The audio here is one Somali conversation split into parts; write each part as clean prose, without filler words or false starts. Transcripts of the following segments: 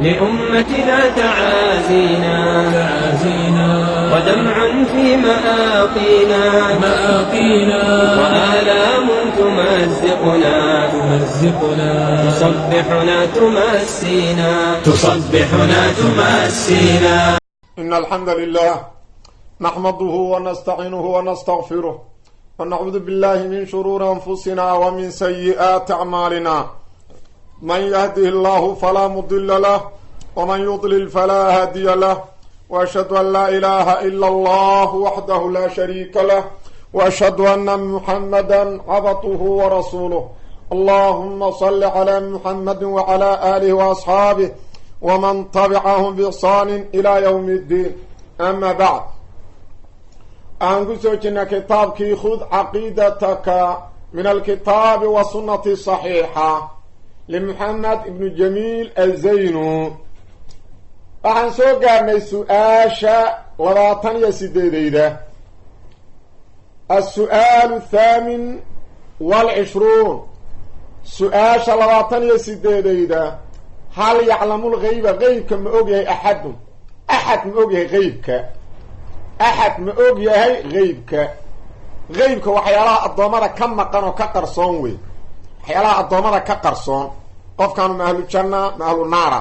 لأمتنا تعازينا ودمع في مآقينا وآلام تمزقنا تصبحنا تمسينا. إن الحمد لله نحمده ونستعينه ونستغفره ونعوذ بالله من شرور أنفسنا ومن سيئات أعمالنا. من يهده الله فلا مضل له ومن يضلل فلا هادي له، وأشهد أن لا إله إلا الله وحده لا شريك له، وأشهد أن محمدا عبده ورسوله. اللهم صل على محمد وعلى آله وأصحابه ومن تبعهم بإحسان إلى يوم الدين. أما بعد، أنقذنا كتابك خذ عقيدتك من الكتاب والسنة الصحيحة لمحمد بن جميل الزينو. waxaan soo gaarnay su-aasha 28 السؤال الثامن والعشرون. su-aasha 28 هل يعلم الغيب غيبك ما ogyahay أحد ma ogyahay غيبك أحد ma ogyahay غيبك waxyaalaha adoomada ka maqan oo ka qarsoon wey. waxyaalaha adoomada ka qarsoon, qofkaanu ma ahlu janna ma ahlu naara,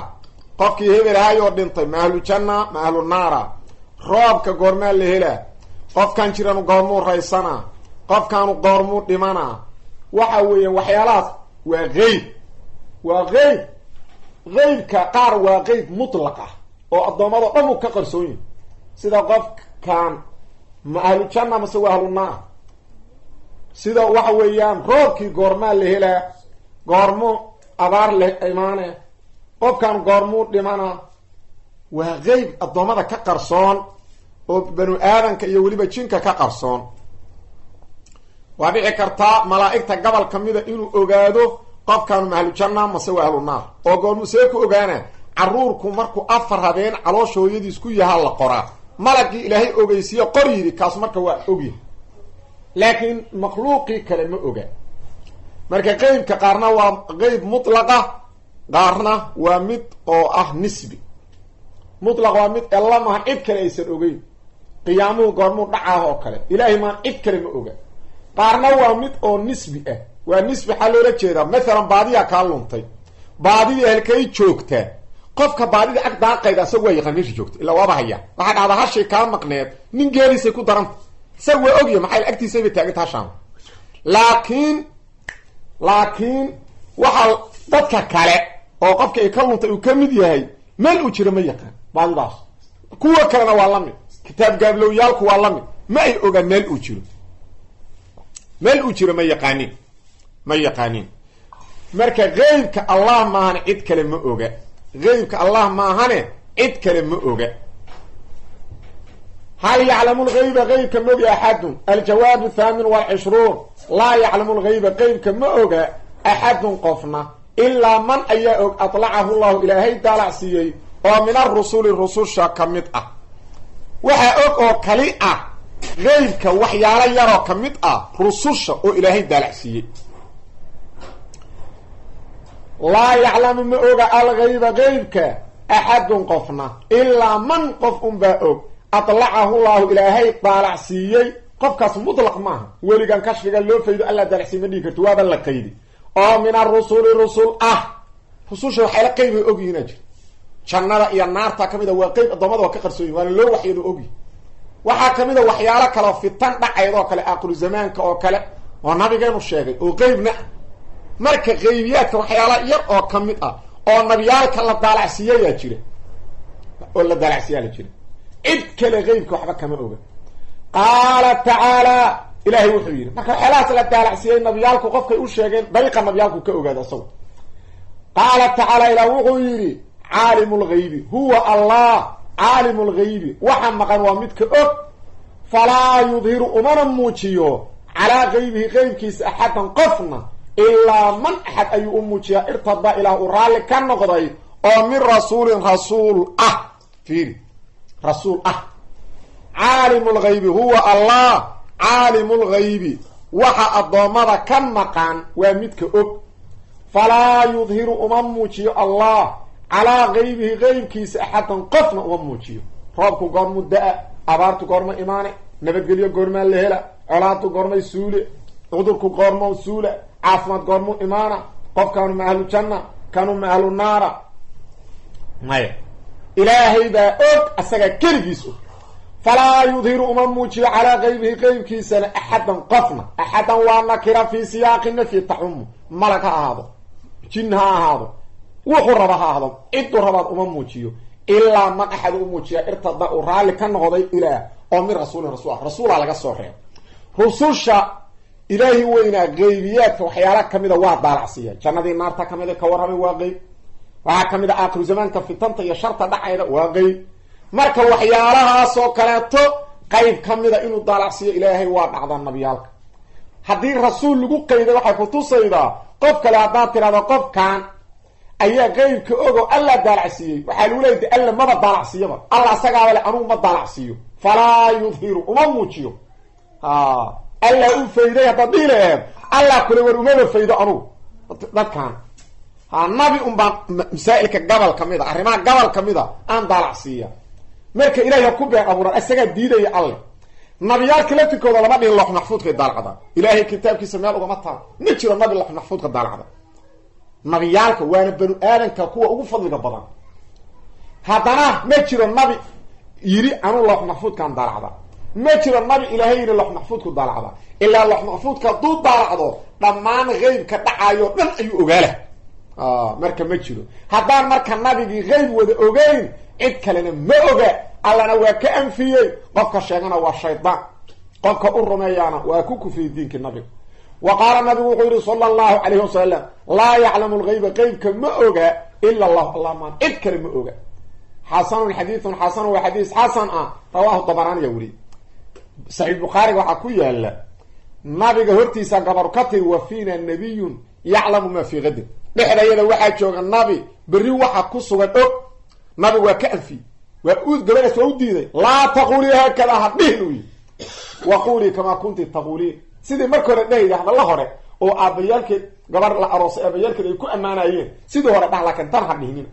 qofkii hebel ahayoo dhintay ma ahlu janna ma ahlu naara, roobka goormaa la helaa, qofkan jiranu goormuu raysanaa, qofkaanu goormuu dhimanaa. waxa weeyaan waxyaalahaas waa qeyb, waa qeyb. qeybka qaar waa qeyb mutlaq ah oo addoommado dhan uu ka qarsoon yahay, sida qofkan ma ahlu janna mase waa ahlu naar, sida waxa weeyaan roobkii goormaa la helaa, goormuu abaar la imaane, qofkan goormuu dhimana. waa qeyb addoommada ka qarsoon oo banu aadanka iyo weliba jinka ka qarsoon. waa dhici kartaa malaa'igta gobol ka mida inuu ogaado qofkaanu ma ahlu janna mase waa ahlu naar, oo goormuu see ku ogaana. caruurku markuu 4 habeen caloosha hooyadiis ku yahaa la qoraa, malagii ilaahay ogeysiiyo qor yidhi kaas marka waa ogyahay, laakiin makhluuqii kale ma oga. marka qeybka qaarna waa qeyb mutlaqa, qaarna waa mid oo ah nisbi. mutlaq waa mid alla mahan cid kale aysan ogeyn, qiyaamuhu goormuu dhacaah oo kale ilaahay mahan cid kale ma oga. qaarna waa mid oo nisbi ah. waa nisbi waxaa loola jeedaa maalan baadiyaa kaa luntay, baadidii halkay joogtaa, qofka baadida ag daaqayda isaga waa yaqaan meesha joogta, ilaa waaba hayaa. waxaa dhacdaa hashay kaa maqneed nin geelisay ku daranta, isaga waa ogya maxay agtiisayba taaganta hashaan. laakiin waxaa dadka kale oo qofka ay ka luntay uu ka mid yahay meel uu jiro ma yaqaan baadidaas. kuwa kalena waa lamid, kitaab gaablowiyaalku waa lamid, ma ay ogaan meel uu jiro, ma yaqaanin. marka qeybka allah maahane cid kale ma oga, qeybka allah maahane cid kale ma oga. hal yaclamu lgayba qeybka ma oga axadun? aljawaab 28 laa yaclamu lgayba qeybka ma oga axadun qofna ilaa man ayaa og adlacahu llahu ilaahay daalac siiyey oo min arusuli rususha ka mid ah. waxaa og oo kali ah qeybka waxyaalo yaroo ka mid ah rususha oo ilaahay daalac siiyey. laa yaclamu ma oga algayba qeybka axadun qofna ilaa man qof unbaa og adlacahu llahu ilaahay daalac siiyey. qofkaas mutlaq maaha, weligan kashfiga loo faydo alla daalacsii ma dhigi karto, waaba la qaydi. oo min arusuli rusul ah, rususha waxayla qeybay ogyihiina jir. jannada iyo naarta ka mid a waa qeyb addoommada waa ka qarsooyin, waana loo waxyado ogyi. waxaa ka mid a waxyaalo kaleo fitan dhacayd oo kale, aaqiru zamaanka oo kale oo nabigeenu sheegay oo qeybna. marka qeybiyaadka waxyaala yar oo ka mid ah oo nabiyaalka la daalacsiiyayaa jira, oo la daalacsiiyaa la jira. cid kale qeybka waxba kama oga. qaala tacaala, ilaahay wuxuu yidhi marka waxyaalahaas la daalacsiiyey nabiyaalku qofkay u sheegeen dariiqa nabiyaalku ka ogaada isagu. qaala tacaala, ilaah wuxuu yidhi caalimu lgaybi huwa allah, caalimu lgaybi waxa maqan waa midka og, falaa yudhiru umana muujiyo calaa gaybihi qeybkiisa axadan qofna ilaa man axad ayuu u muujiyaa irtadaa ilaah uu raalli ka noqday oo min rasuulin rasuul ah. fiiri, rasuul ah. caalimu lgaybi huwa allah, caalimu lgaybi waxa addoommada ka maqan waa midka og. falaa yudhiru uma muujiyo allah calaa qaybihi qeybkiisa axadan qofna uma muujiyo roobku goormu da-a abaartu goorma imaane nabadgelyo goormaa la hela colaadu goormay suule cudurku goormo suula caafimaad goormu imaana qofkaanu ma ahlu janna kanu ma ahlu naara maya ilaahay baa og asaga keligiis og falaa yudhiru uma muujiyo calaa qaybihi qeybkiisana axadan qofna axadan waa nakira fii siyaaqi nafyi taxumu malag ha ahaado jin ha ahaado wuxuu raba ha ahaado ciduu rabaad uma muujiyo ilaa man axad u muujiya irtada uu raalli ka noqday ilaah oo min rasuulin rasul rasuula laga soo reebo rususha ilaahi weynaa qeybiyaadka waxyaala kamida waa daalacsiiya jannadii naarta kamida ka warramay waa qeyb waxaa kamid a aakhiru zamaanka fitanta iyo sharta dhacayda waa qeyb marka waxyaalahaasoo kaleeto qeyb kamida inuu daalacsiiyo ilaahay waa dhacda nabiyaalka haddii rasuul lagu qeyday waxay kutusaydaa qof kale haddaad tirahdo qofkan ayaa qeybka ogo alla daalacsiiyey waxaa lagu leeyay alla maba daalacsiiyaba alla asagaaba le anugu ma daalacsiiyo falaa yudhiru uma muujiyo alla u fayday haddaad dhihi laheed allah kule war umaba faydo anugu dadkan nabi unbaa masaa'ilka gobol kamid a arrimaha gobol kamid a aan daalacsiiya marka ilahay ha ku been abuuran isagaa diidaya alle nabiyaalka laftirkooda lama dhihin loox maxfuudkay daalacda ilaahay kitaabkiisa meel ugama taal ma jiro nabi loox maxfuudka daalacda nabiyaalka waana banu aadanka kuwa ugu fadliga badan haddana ma jiro nabi yiri anuu loox maxfuudkaan daalacda ma jiro nabi ilaahay yiri loox maxfuudku daalacda ilaa loox maxfuudka hadduu daalacdo dhammaan qeybka dhacaayo dhan ayuu ogaala marka ma jiro haddaan marka nabigii qeyb wada ogeyn cid kalena ma oga allana waa ka anfiyey qofka sheegana waa shaydaan qofka u rumeeyaana waa ku kufriyey diinkii nabiga wa qaala nabigu wuxuu yihi sala allahu calayhi wasalam laa yaclamu lgayba qeybka ma oga ila allahu allah maan cid kale ma oga xasanun xadiidun xasanun waa xadiis xasan ah rawaahu dabaraaniya weli saxiix bukhaariga waxaa ku yaala nabiga hortiisa gabar ka tiri wa fiina nabiyun yaclamu maa fii gadin dhexdayada waxaa jooga nabi berri waxa ku sugan og nabigu waa ka anfi gabadhaas waa u diiday laa taqulii haakada ha dhihin u yi waquulii kamaa kunti taquuliin sidii marka hore dhehayda hadalla hore oo aabbayaalkeed gabar la aroosay aabbayaalkeed ay ku ammaanayeen sidii hore dhah laakiin tan ha dhihnina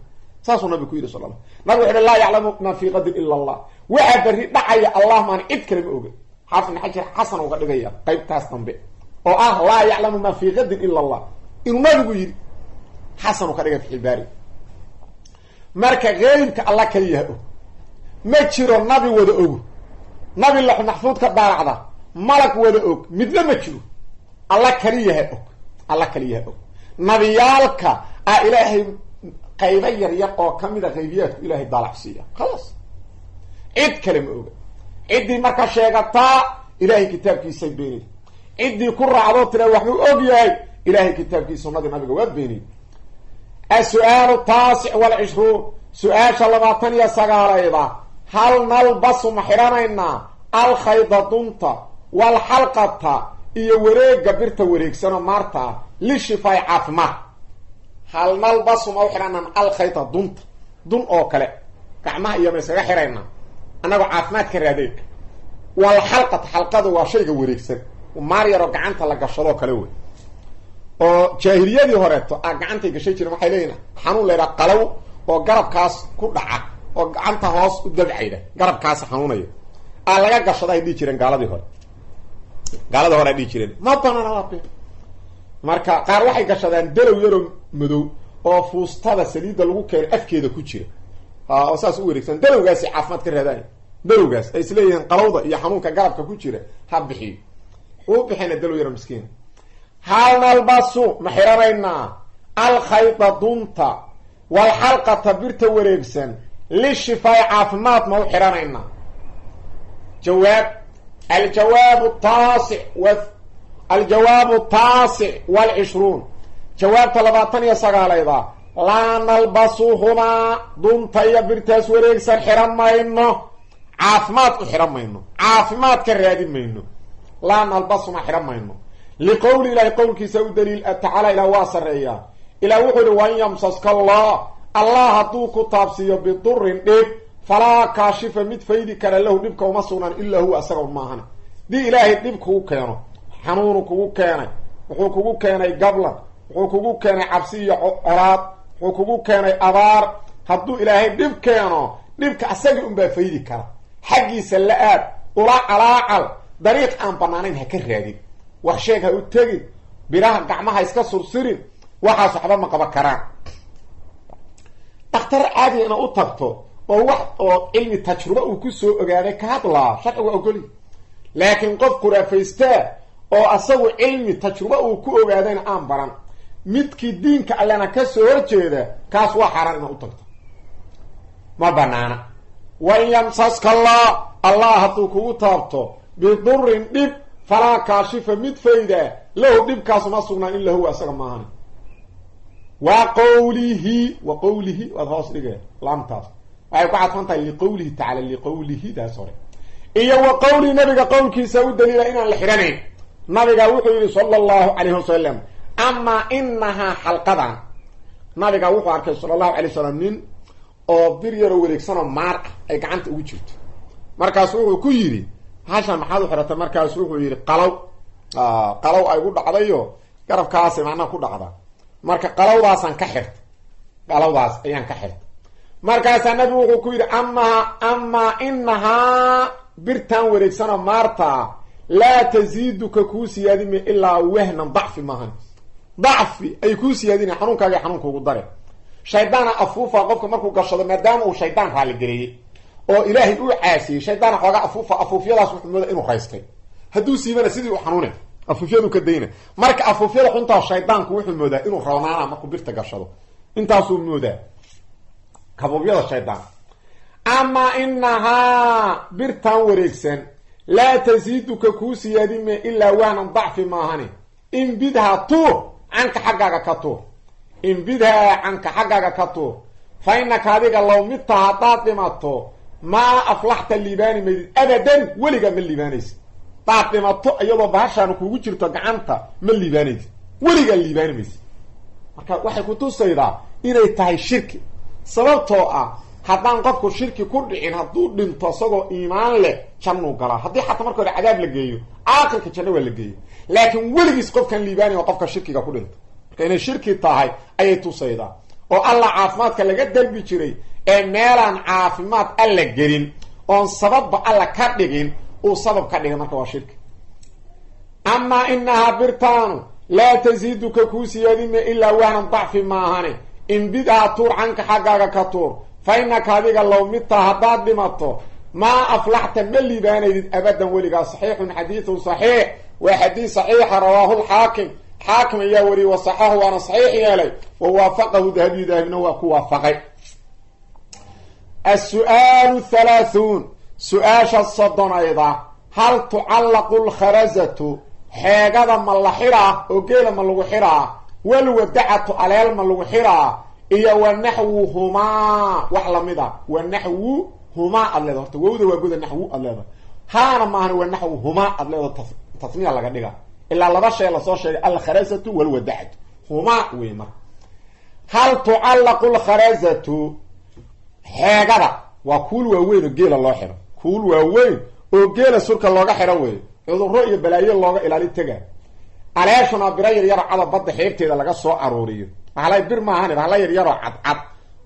saasuu nabigu ku yidhi sal nabigu wuxu uhi laa yaclamu maa fii qadin ila allah waxaa berri dhacaya allah maan cid kale ma oga xaafid ibn xajar xasan uga dhigaya qaybtaas dambe oo ah laa yaclamu maa fii qadin ila allah inuu nabigu yidhi xasan u ka dhigay fixibaari marka qeybka alla kaliyaha og ma jiro nabi wada ogo nabi loox maxfuud ka daalacda malag wada og midna ma jiro alla kaliyaha og alla kaliyaha og nabiyaalka a ilaahay qaybo yaryar oo kamida qaybiyaadku ilaahay daalacsiiya khalaas cid kale ma oga ciddii marka sheegataa ilaahay kitaabkiisay beenay ciddii ku raacdoo tira waxbuu og yahay ilaahay kitaabkiisa sunnadii nabiga waa beenay السؤال التاسع والعشرون سؤال شلباتن يا سقاليضا هل نلبس محرانينا الخيطة دونتا والحلقة iyo wareega birta wareegsano maarta lishifay caafimaad hal nalbasu ma xiraanan al khayta dun oo kale gacmaha iyo meesha xirayna anagu caafimaad ka raaday wal halqadu waa shayga wareegsan maariyaro gacanta la gashado kale way oo jaahiliyadii horeeto gacantay gashay jireen waxay leeyihiin xanuun leeyahay qalaw oo garabkaas ku dhaca oo gacanta hoos u dabcayda garabkaas xanuunayo laga gashaday dhii jireen gaaladii hore dhii jireen ma banana waabay marka qaar waxay gashadaan dalow yaro madow oo fuustada saliida lagu keenay afkeeda ku jira oo saas u wareegsan dalowgaas caafimaad ka raadaan dalowgaas ay isleeyihiin qalawda iyo xanuunka garabka ku jira ha bixiyo uu bixina dalow yaro miskiin hal nalbasu maxirarayna al khayta dunta wal halqata birta wareegsan lishifaa caafimaad ma u xiranayna jawaab الجواب التاسع والعشرون جواب طلباتن يا سقاليدا لا نلبسوهما دون طيب برتاس وريكسن حرم ماينو عافمات حرم ماينو عافمات كرادي ماينو لا نلبسوما حرم ماينو لقول الله قول كيسو دليل تعالى الى واصر اياه الى وحر وان يمسسك الله توك تابسيه بضر ديك فلا كاشف مد فيدي كان له دبك وما سنان الا هو اسغ ماهنا دي الهي دبك كو كينو حنون كو كيناي وحو كو كيناي قبل وحو كو كيناي عبسيه عراد وحو كو كيناي ابار hadduu ilaahay dhib keeno dhibka asaga unbaa faydi kara xaggiisa la aad ula calaacal dariiq aan banaanayn ha ka raadin wax sheeg ha u tegin biraha gacmaha iska sursirin waxaas waxba ma qaban karaan dhakhtar caadi ina u tagto oo wax oo cilmi tajruba uu ku soo ogaaday ka hadlaa sharciga ogoli laakiin qof qurafaystaa oo asagu cilmi tajruba uu ku ogaadayna aan baran midkii diinka allana ka soo horjeeda kaas waa xaraan ina u tagto ma banaana wa in yamsaska allah hadduu kugu taabto bidurin dhib falaa kaashifa mid fayda lahu dhibkaasu ma sugnaan ila huwa asaga maahan wa qawlihi waad hoos dhigeen laamtaas waxay ku cadfan tahay liqawlihi tacaala liqawlihi daas hore iyo wa qawli nabiga qowlkiisa u daliila inaan la xiranayn nabiga wuxuu yidhi sala allahu calayhi wasalam amaa inahaa xalqadan nabiga wuxuu arkay sala allahu calay wasalam nin oo bir yaroo wareegsanoo maar ah ay gacanta ugu jirto markaasu wuxuu ku yidhi hashan maxaad u xiratay markaasu wuxuu yidhi qalow ay gu dhacdayo garabkaasay macnaha ku dhacda marka qalowdaasaan ka xirta qalowdaas ayaan ka xirta markaasaa nabigu wuxuu ku yidhi amaa inahaa birtaan wareegsanoo maarta laa taziiduka kuu siyaadime ilaa wahnan dacfi maahan dacfi ay kuu siyaadina xanuunkaaga xanuunkuugu dare shaydaana afuufa qofka markuu gashado maadaama uu shaydaan raaligareeyey oo ilaahay uu caasiyey shaydaana xoogaa afuufyadaas wuxuu mooda inuu raystay hadduu siibana sidii uu xanuune afuufyadu ka dayna marka afuufyada xuntaa shaydaanku wuxuu moodaa inuu rawnaana markuu birta gashado intaasuu moodaa kabuubyada shaydaan amaa inahaa birtan wareegsan laa taziiduka kuu siyaadime ilaa wahnan dacfi maahane inbidhaa tuur canka xaggaaga ka tuur inbidhaa canka xaggaaga ka tuur fa inaka adiga low midta haddaad dhimato maa aflaxta liibaani maydid abadan weligaa ma liibaanaysid hadaad dhimato iyadoo bahashaanu kugu jirto gacanta ma liibaanaysid weligaa liibaani maysid marka waxay kutusaydaa inay tahay shirki sababtoo ah haddaan qofku shirki ku dhicin hadduu dhinto isagoo iimaan leh jannuu galaa haddii xataa marka hore cadaab la geeyo aakhirka janno waa la geeyo laakiin weligiis qofkan liibaani waa qofka shirkiga ku dhinto marka inay shirki tahay ayay tusaydaa oo allah caafimaadka laga dalbi jiray ee meelaan caafimaad alla gelin oon sababba alla ka dhigin uu sabab ka dhigay marka waa shirki amaa inahaa birtaanu laa taziiduka kuu siyaadime ilaa wahnan dacfi maahane inbidhaa tuur canka xaggaaga ka tuur fa inaka adiga low midta haddaad dhimato maa aflaxta ma liibaanaydid abadan weligaa saxiixun xadiidun saxiix waa xadiid saxiixa rawaahu lxaakim xaakim ayaa wariyey wasaxahu waana saxiix yeelay wa waafaqahu dahabiyu dahabina waa ku waafaqay as-su'aalu halaahuun su-aasha soddonayda hal tucallaqu lkharazatu xeegada ma la xiraa oo geela ma lagu xiraa walwadacatu aleel ma lagu xiraa iyo wa naxwuhumaa wax lamid a wa naxwuhumaa aad leeda horta wowda waa goda naxwu aad leeda haana maahan wa naxwuhumaa aad leeda tasniya laga dhiga ilaa laba shay lasoo sheegay alkharazatu walwadacatu humaa wey marka hal tucallaqu lkharazatu xeegada waa kuul waaweyn oo geela loo xiro kuul waaweyn oo geela surka looga xiro wey cudurro iyo balaayo looga ilaali tagaa aleeshuna biro yaryaro cada badda xeebteeda laga soo aruuriyo bahalay bir maahan bahala yaryaroo cadcad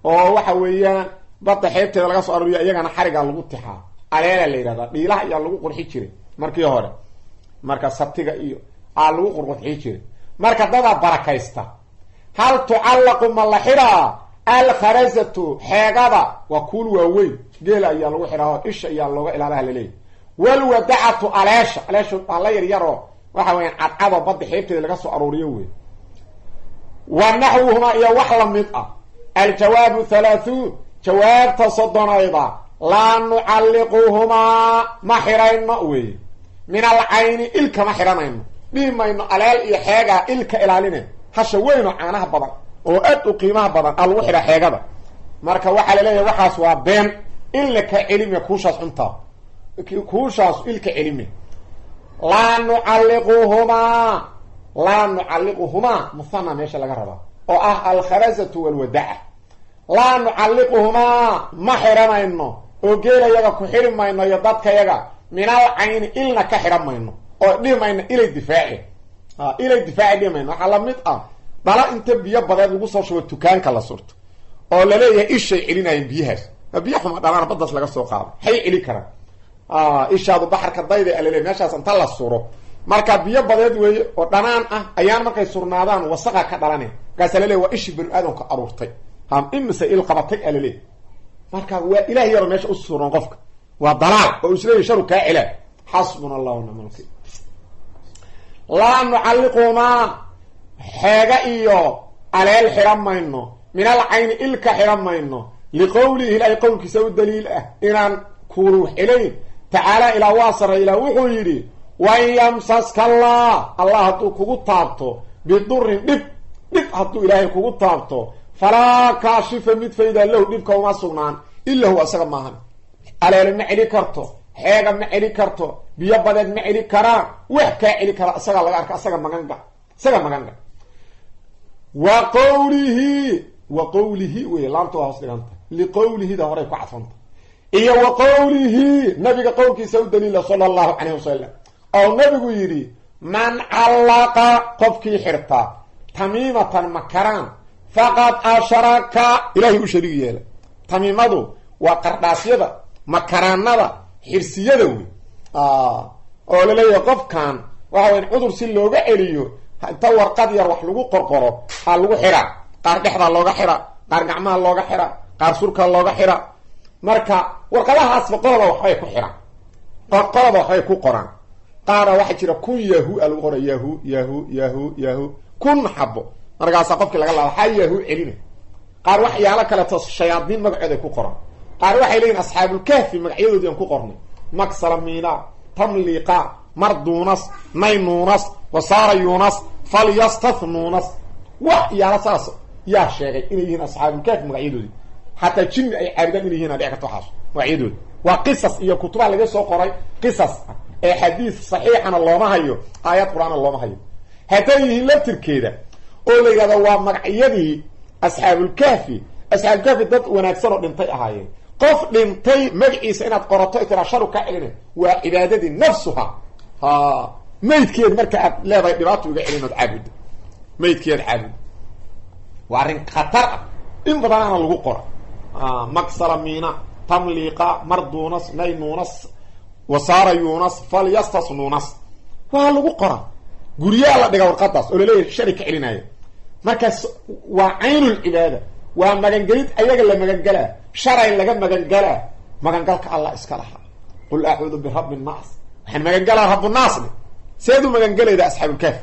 oo waxa weeyaan badda xeebteeda laga soo aruuriyo iyagana xarigaa lagu tixaa aleela la yidhahdaa dhiilaha ayaa lagu qurxi jiray markii hore marka sabtiga iyo aa lagu qurqurxi jiray marka dadaa barakaysta hal tucallaqu ma la xiraa alkharazatu xeegada waa kuul waaweyn geela ayaa lagu xiraa oo isha ayaa looga ilaalaha laleeyahy walwadacatu aleesha bahala yaryaroo waxa weyaan cadcadoo badda xeebteeda laga soo aruuriyo wey wa naxwuhumaa iyo wax lamid ah aljawaabu halaahuun jawaabta soddonayda laa nucalliquhumaa ma xirayno wey min alcayni ilka ma xiranayno dhihi mayno aleel iyo xeegaa ilka ilaaline hasha weynoo caanaha badan oo aad u qiimaha badan aa lagu xidhaa xeegada marka waxaa laleeyahay waxaas waa been illa ka celime kuushaas xuntaa kuushaas ilka celime laa nucalliquhumaa muhana meesha laga rabaa oo ah alkharazatu walwadaca laa nucalliquhumaa ma xiranayno oo geelayaga ku xiri mayno iyo dadkayaga min alcayni ilna ka xiran mayno oo dhihi mayno ilay difaaci dhihi mayno waxaa lamid ah dhala inta biyo badeed lagu soo shubo tukaanka la surto oo la leeyahay ishay celinayeen biyahaas biyo xuma dhalaan baddas laga soo qaado hay celi karaan ishaadu baxarka dayda alale meeshaas inta la suro marka biyo badeed weeye oo dhanaan ah ayaan markay surnaadaan wasaqa ka dhalanay gaas alale waa ishi bani aadamka aruurtay imse il qabatay alale marka waa ilaahay yar meesha u suran qofka waa dalaal oo isleeyahay sharu ka cila hasbunallahu wa ni'mal wakiil la nu'alliquna haga iyo alal hiramayno min al-ayn ilka hiramayno liqawlihi la yaqulki saw dalil inan kuru ilay ta'ala ila wasara ila wuxuu yiri wa yamsaska Allah tu kugu taabto bidurrin dib hadu ilaahay kugu taabto fala kashifa mid fayda lahu dibka uma sugnaan illa huwa asaga maahan alal ma cili karto xeega ma cili karto biyo badeed ma cili karaan wax ka cili kara asaga laga arka asaga maganga wa qawlihi wa laanto hoos dhiganta li qawlihi da hore ku cadfanta iyo wa qawlihi nabiga qowlkiisa u daliil sallallahu alayhi wasallam oo nabigu yiri man allaqa qofkii xirta tamimatan makaran faqad asharaka ilahi u shariig yeela tamimadu waa qardaasyada makaranada xirsiyada wey oo la leeyahay qofkan waxa weyn cudur si looga celiyo inta warqad yar wax lagu qorqoro ha lagu xira qaar dhexda looga xira qaar gacmaha looga xira qaar surka looga xira marka warqadahaas qolada waxay ku xiraan qolada waxay ku qoraan qaar waxa jira kun yahu lagu qoro yahu kun xabo markaas qofkii laga lahaa yahu celina qaar wax yaala kala tos shayaadiin magaceeda ku qoran qaar waxay leeyihiin asxaabul kahfi magacyadoodii aan ku qornay maksalamina tamliqa mardunas maynunas wasara yunas falyastathnunas wax yaala saas yaa sheegay inay yihiin asxaabul kahfi magacyadoodii hatta jinni ay caaridan inay yihiin adeeg ka taxaas magacyadoodii waa qisas iyo kutuba laga soo qoray qisas ee xadiis saxiixana looma hayo aayad quraan looma hayo hatta yihiin laftirkeeda oo la yiraahdo waa magacyadii asxaabul kahfi dad wanaagsan oo dhintay ahaayeen qof dhintay magaciisa inaad qorato itira sharu ka celina waa cibaadadii nafsuha meydkeed marka aad leedahay dhibaato uga celinood caabud meydkeed caabud waa arin khatar in badanana lagu qoro maksalamina tamliqa mardunas naynunas wasara yunas falyastasnunas waa lagu qora guriyaa la dhiga warqadaas oo leeyahay shari ka celinaya markaas waa aynul cibaada waa magangelid ayaga la magangala sharay laga magangala magangalka Allah iska laha qul a'udhu bi rabbin nas waxaan magangala rabbun nas seedu magangalayda asxaabul kahf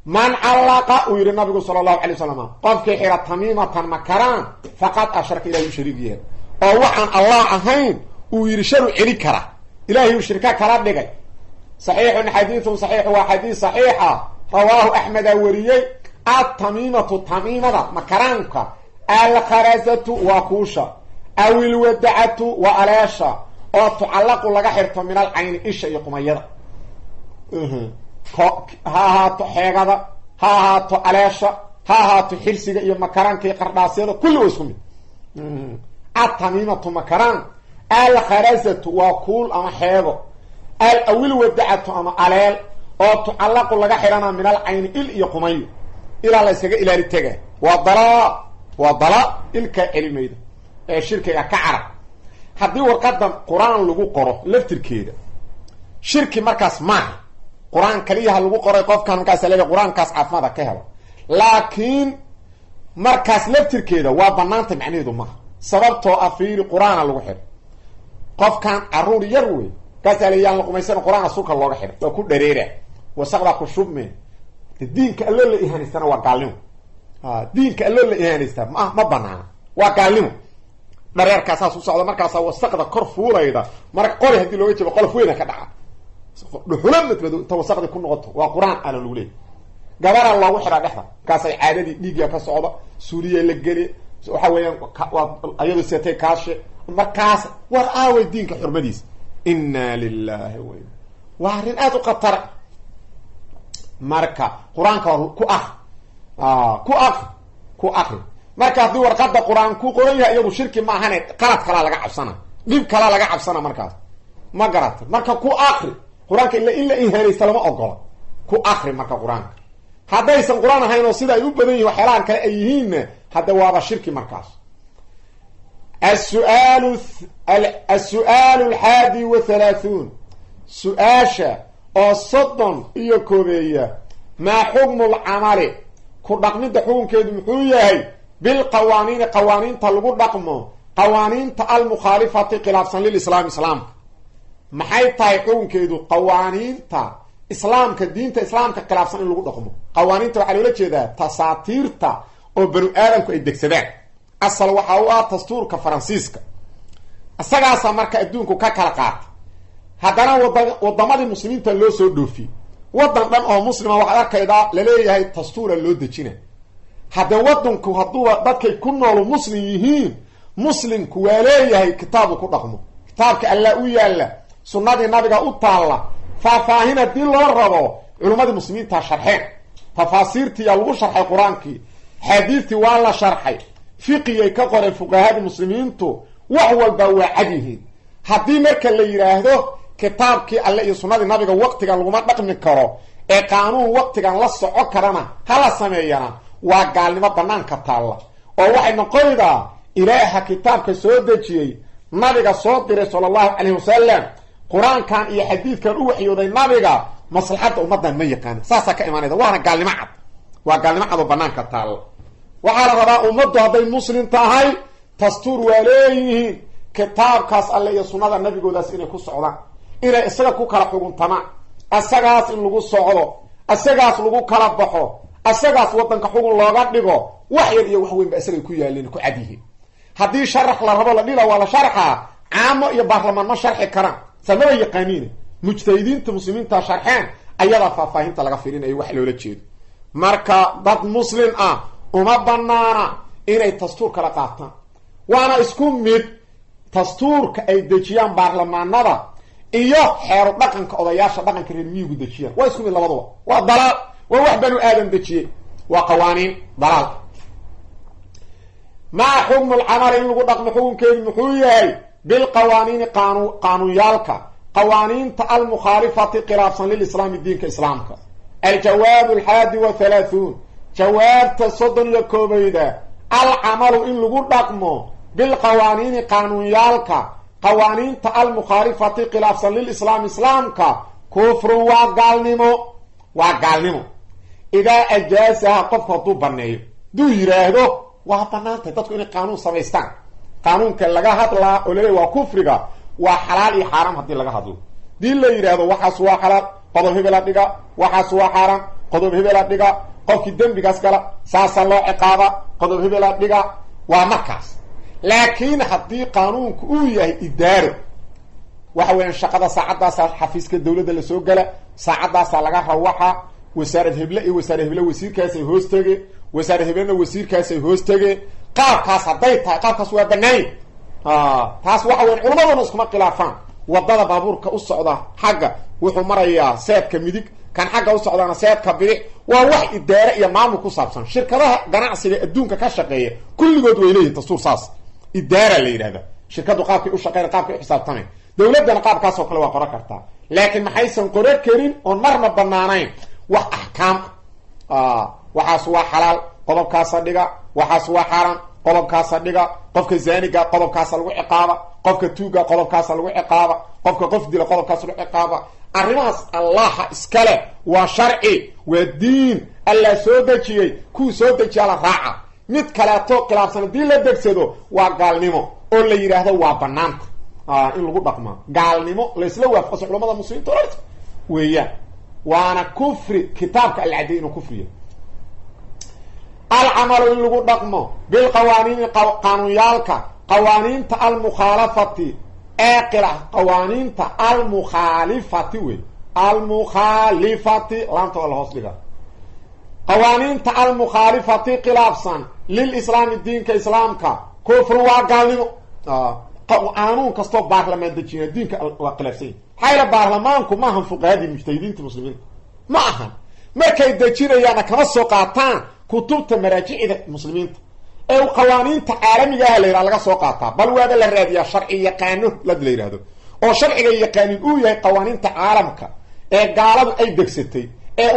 man allaqa yiri nabiga sallallahu alayhi wasallam qofkii xira tamimatan makaran faqad asharaka ila shariigiya oo waxaan Allah ahayn uu yiri sharu celi kara ilaahi uu shirka kala dhigay صحيح حديث صحيح وحديث صحيحة رواه أحمد وريي التميمة مكرانك الخرزة وكوشة أو الودعة وألاشة أو تعلق لك حرطة من العين إيش يقوم يرى ها تحيغة ها تألاشة ها تحرسي مكرانك قرداسية كل اسمي التميمة مكران الخرزة وكول أما حيغة الأول ودعت أما عليل أو تعلق لك حرانا من العين إل يقومي إلى الله يسكى إلى رتجه وضلاء إلك علميد شركة كعرب حدي وقدم قرآن لغو قرأ لفتر كيدا شركة مركز معه قرآن كليها لغو قرأ قف كان مركز لغو قرآن كاس عفماذا كهلا لكن مركز لفتر كيدا وبنانت معنيه دو معه سببته أفير قرآن لغو حر قف كان عرور يروي كاساليان لقميسان القرآن السوق الله رحيم وكل دريرة وسقط كشوب من الدين كألو اللي إهانستان وقالينه دين كألو اللي إهانستان ما بنانا وقالينه مرير كاساس وصعد مركاسا وسقط كرفورة إذا مرك قولي هدي لو يتبقى قول فوينة كدعا لحلم تبدو توسقط يكون نغطه وقرآن أنا الأولي قبر الله وحرا نحن كاسا عادي ديجيا كاسعودة سوريا اللي قلي وحاويا أيضا سيتي كاشي مركاس ورآوي الدين كحرمديس إنا لله وإنا وارين آتو قطر مركا قرآن كو أخ مركا دي ورقاد قرآن كو قرآن يأيضو شركي ما هاني قلت كلا لغا عبسانا ديب كلا لغا عبسانا مركا ما قرأت مركا كو أخر قرآن إلا إهاني استلما أقولا كو أخر مركا قرآن haddaysan qur-aan ahayn oo sida ay u badan yihin waxyaalahan kale ay yihiinna hadda waaba shirki markaas. السؤال 31 su-aasha oo 31 maa xukmu lcamali ku dhaqmidda xukunkeedu muxuu yahay bilqawaaniini qawaaniinta lagu dhaqmo qawaaniinta almukhaalifati khilaafsan lilislaam islaamka. maxay tahay xukunkeedu qawaaniinta islaamka diinta islaamka khilaafsan in lagu dhaqmo? qawaaniinta waxaa loola jeedaa tasaatiirta oo banu aadamku ay degsadaan. asal waxaa u ah dastuurka faransiiska, isagaasaa marka adduunku ka kala qaata. haddana wadamadii muslimiinta loo soo dhoofiyey. wadan dhan oo muslima waxaad arkaydaa laleeyahay dastuura loo dejina. haddee wadanku hadduuba dadkay ku noolu muslim yihiin, muslimku waa leeyahay kitaabu ku dhaqmo, kitaabka allah u yaalla, sunnadii nabiga u taalla. faahfaahin haddii loo rabo culummadii muslimiintaa sharxeen, tafaasiirtiiyaa lagu sharxay qur-aankii, xaadiistii waa la sharxay, fiqigay ka qoreen fuqahadii muslimiintu, wax walba waa cad yihiin. haddii marka la yidhaahdo kitaabkii alle iyo sunnadii nabiga waqtigan laguma dhaqmi karo ee qaanuun waqtigan la soco karana hala sameeyana, waa gaalnimo banaanka taalla. oo waxay noqonaydaa ilaaha kitaabka soo dejiyey, nabiga soo diray sala allahu calayhi wasalam, qur-aankan iyo xadiidkan u waxyooday nabiga, maslaxadda ummaddan ma yaqaana. saasaa ka imaanayda, waana gaalnimo cad. waa gaalnimo cad oo banaanka taalla. waxaa la rabaa ummaddu hadday muslim tahay dastuur waa leeyihiin, kitaabkaas alle iyo sunnada nabigoodaas inay ku socdaan, inay isaga ku kala xuguntamaan, asagaas in lagu socdo, asagaas lagu kala baxo, asagaas wadanka xugun looga dhigo. wax yar iyo wax weyn ba isagay ku yaalleen, ku cad yihiin. haddii sharax la rabo la dhila waa la sharxaa, caamo iyo baarlamaan ma sharxi karaan, samaba yaqaaniina. mujtahidiinta muslimiinta sharxeen ayadaa faahfaahinta laga fiirinayo wax loola jeedo. marka dad muslim ah uma banaana inay dastuur kala qaataan. waana isku mid dastuurka ay dejiyaan baarlamaanada iyo xeero dhaqanka odayaasha dhaqanka reer miyigu dejiyaan, waa isku mid labaduba. waa dalaal, waa wax banu aadan dejiyey, waa qawaaniin dalaalka. maa xukmu lcamali in lagu dhaqmo xukunkeedu muxuu yahay bilqawaaniini qaanuunyaalka qawaaniinta almukhaalifati khilaafsan lilislaami diinka islaamka. aljawaabu 31 jawaabta 31 alcamalu in lagu dhaqmo bilqawaaniini qaanuunyaalka qawaaniinta almukhaalifati khilaafsan lilislaam islaamka kufrun waa gaalnimo. waa gaalnimo idaa ajaasaha qofku hadduu baneeyo, hadduu yidhaahdo waa banaantay dadku inay qaanuun samaystaan. qaanuunka laga hadlaa oo laleey waa kufriga, waa xalaal iyo xaaraam. haddii laga hadlo, hadii la yidhaahdo waxaas waa xalaal, qodob hebela dhiga, waxaas waa xaaraam, qodob hebela dhiga, qofkii dembigaas gala saasaa loo ciqaaba, qodob hebela dhiga, waa markaas. laakiin haddii qaanuunku uu yahay idaaro, waxa weeyaan shaqada saacadaasaa xafiiska dawladda lasoo gala, saacadaasaa laga rawaxa, wasaarad heble iyo wasaarad heble wasiirkaasay hoos tege, wasaarad heblena wasiirkaasay hoos tege. qaabkaas hadday tahay, qaabkaas waa banaany. taas waxa weyan culamaduna iskuma khilaafaan. wadada baabuurka u socda xagga wuxuu marayaa seedka midig, kan xagga u socdaana seedka bidix. waa wax idaare iyo maamul ku saabsan. shirkadaha ganacsiga adduunka ka shaqeeya kulligood way leeyihin dastuur saas, idaara la yidhahda. shirkadu qaabkay u shaqeyn, qaabkay u xisaabtamay. dawladdana qaabkaasoo kale waa qoran kartaa, laakiin maxaysan qoran karin oon marna banaanayn wax axkaam ah. waxaas waa xalaal, qodobkaasa dhiga, waxaas waa xaaraan, qodobkaasa dhiga, qofka zaaniga qodobkaasa lagu ciqaaba, qofka tuuga qodobkaasa lagu ciqaaba, qofka qof dila qodobkaasa lagu ciqaaba. arrimahaas allaha iskale, waa sharci, waa diin allah soo dejiyey. kuwii soo dejiyaa la raaca. mid kaleeto khilaafsan haddii la degsado waa gaalnimo oo la yidhaahdo waa banaanta in lagu dhaqmaa. gaalnimo laysla waafaqso culamada muslimiinta orta weeyaan, waana kufri. kitaabka alla cadday inuu kufriya. alcamalu in lagu dhaqmo bilqawaaniini qaanuunyaalka qawaaniinta almukhaalafati ee qawaaniinta almukhaalifati wey, almukhaalifati laanta waa la hoos dhiga. qawaaniinta almukhaalifati khilaafsan lilislaami diinka islaamka kufru waa gaalnimo. qaanuun kastoo baarlamaan dejina diinka waa khilaafsanya. maxaa yala baarlamaanku ma ahan fuqahadii mujtahidiinta muslimiinta ma ahan. markay dejinayaana kama soo qaataan kutubta maraajicda muslimiinta ee qawaaniinta caalamiga ah la yidhaha laga soo qaataa. bal waaba la raadiyaa sharci yaqaano la yidhaahdo, oo sharciga yaqaanin uu yahay qawaaniinta caalamka ee gaaladu ay degsatay